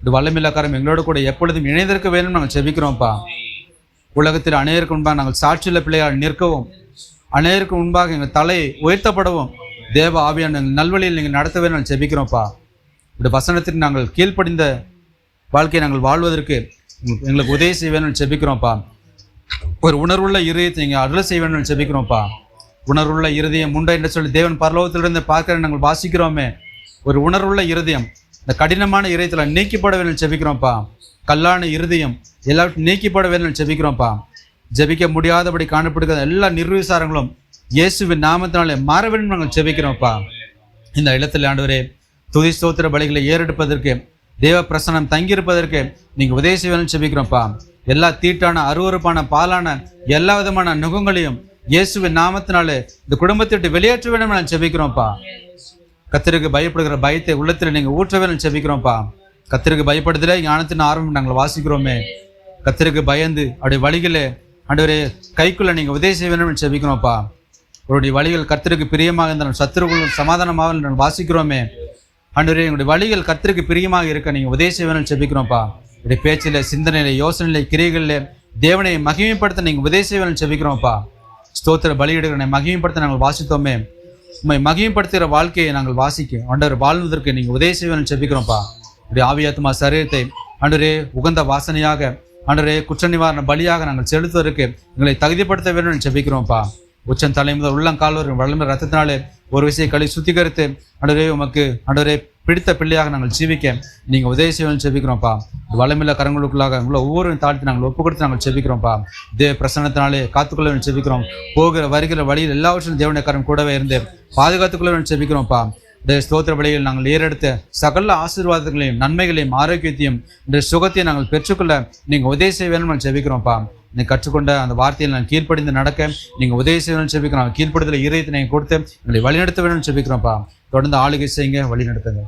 இது வல்லமில்லக்காரம் எங்களோடு கூட எப்பொழுதும் இணைந்திருக்க வேணும்னு நாங்கள் செபிக்கிறோம்ப்பா. உலகத்தில் அநேருக்கு முன்பாக நாங்கள் சாட்சியுள்ள பிள்ளையால் நிற்கவும், அநேருக்கு முன்பாக எங்கள் தலை உயர்த்தப்படவும் தேவ ஆவியான எங்கள் நல்வழியில் நீங்கள் நடத்த வேணும் நாங்கள் செபிக்கிறோம்ப்பா. இப்படி வசனத்திற்கு நாங்கள் கீழ்ப்படிந்த வாழ்க்கையை நாங்கள் வாழ்வதற்கு எங்களுக்கு உதவி செய்ய வேணும்னு செபிக்கிறோம்ப்பா. ஒரு உணர்வுள்ள இருதயத்தை நீங்கள் அருளை செய்ய வேணும்னு செபிக்கிறோம்ப்பா. உணர்வுள்ள இருதயம் உண்டா என்று சொல்லி தேவன் பரலோகத்திலிருந்து பார்க்கிற நாங்கள் வாசிக்கிறோமே. ஒரு உணர்வுள்ள இருதயம் இந்த கடினமான இருதயத்தில் நீக்கப்பட வேணும்னு செபிக்கிறோம்ப்பா. கல்லான இருதயம் எல்லாவற்றும் நீக்கப்பட வேணும்னு செபிக்கிறோம்ப்பா. ஜபிக்க முடியாதபடி காணப்படுகிற எல்லா நிர்விசாரங்களும் இயேசுவின் நாமத்தினாலே மாற வேண்டும் நாங்கள் செபிக்கிறோம்ப்பா. இந்த இடத்துல ஆண்டவரே துதி ஸ்தோத்திர பலிகளை ஏறெடுப்பதற்கு, தேவ பிரசனம் தங்கியிருப்பதற்கு நீங்கள் உதவி செய்வேன்னு செபிக்கிறோம்ப்பா. எல்லா தீட்டான அருவறுப்பான பாலான எல்லா விதமான நுகங்களையும் இயேசுவின் நாமத்தினாலே இந்த குடும்பத்திட்டு வெளியேற்ற வேண்டும் நான் செபிக்கிறோம்ப்பா. கர்த்தருக்கு பயப்படுகிற பயத்தை உள்ளத்தில் நீங்கள் ஊற்ற வேண்டும் செபிக்கிறோம்ப்பா. கர்த்தருக்கு பயப்படுதலே ஞானத்தின் ஆரம்பம் நாங்கள் வாசிக்கிறோமே. கர்த்தருக்கு பயந்து அவருடைய வழிகளே ஆண்டவரே கைக்குள்ள நீங்கள் உதவி செய்ய வேண்டும் செபிக்கிறோம்ப்பா. அவருடைய வழிகள் கர்த்தருக்கு பிரியமாக இருந்தால் சத்துருக்குள் சமாதானமாக நாங்கள் வாசிக்கிறோமே. ஆண்டவரே எங்களுடைய வழிகள் கர்த்தருக்கு பிரியமாக இருக்க நீங்கள் உதவி செய்ய வேண்டும் செபிக்கிறோம்ப்பா. இப்படி பேச்சில், சிந்தனையில், யோசனையில், கிரியைகளில் தேவனை மகிமைப்படுத்த நீங்கள் உதவி செய்ய வேண்டும் செபிக்கிறோம்ப்பா. ஸ்தோத்திர பலியிடுகளை மகிமைப்படுத்த நாங்கள் வாசித்தோமே. உண்மை மகிமைப்படுத்துகிற வாழ்க்கையை நாங்கள் வாசிக்க ஆண்டவர் வாழ்வதற்கு நீங்கள் உதவி செய்ய வேண்டும் செபிக்கிறோம்ப்பா. இப்படி ஆவியாத்மா சரீரத்தை ஆண்டவரே உகந்த வாசனையாக, ஆண்டவரே குற்ற நிவாரண பலியாக நாங்கள் செலுத்துவதற்கு எங்களை தகுதிப்படுத்த வேண்டும் செபிக்கிறோம்ப்பா. உச்சம் தலை முதல் உள்ளங்கால் வளர்ந்த ரத்தத்தினாலே ஒரு விஷயம் களி சுத்திகரித்து ஆண்டவரே உமக்கு ஆண்டவரே பிடித்த பிள்ளையாக நாங்கள் ஜீவிக்க நீங்கள் உதவி செய்யணும்னு செபிக்கிறோம்ப்பா. வளமில்ல கரங்களுக்குள்ளாக உங்களை ஒவ்வொரு தாழ்த்தி நாங்கள் ஒப்பு கொடுத்து நாங்கள் செபிக்கிறோம்ப்பா. தேவ பிரசன்னத்தினாலே காத்துக்கொள்ள செபிக்கிறோம். போகிற வருகிற வழியில் எல்லாவற்றிலும் தேவனுடைய கரம் கூடவே இருந்து பாதுகாத்துக்கொள்ள செபிக்கிறோம்ப்பா. இந்த ஸ்தோத்திர வழியில் நாங்கள் ஏறெடுத்த சகல ஆசீர்வாதங்களையும் நன்மைகளையும் ஆரோக்கியத்தையும் இந்த சுகத்தையும் நாங்கள் பெற்றுக்கொள்ள நீங்கள் உதவி செய்ய வேணும்னு நாங்கள் செபிக்கிறோம்ப்பா. நீங்கள் கற்றுக்கொண்ட அந்த வார்த்தையில் நான் கீழ்ப்படிந்து நடக்க நீங்கள் உதவி செய்ய வேணும்னு செபிக்கிறோம். கீழ்ப்படுதல இதயத்தை நீங்கள் கொடுத்து எங்களை வழிநடத்த வேணும்னு செபிக்கிறோம்ப்பா. தொடர்ந்து ஆளுகை செய்யுங்க, வழி நடத்துங்க.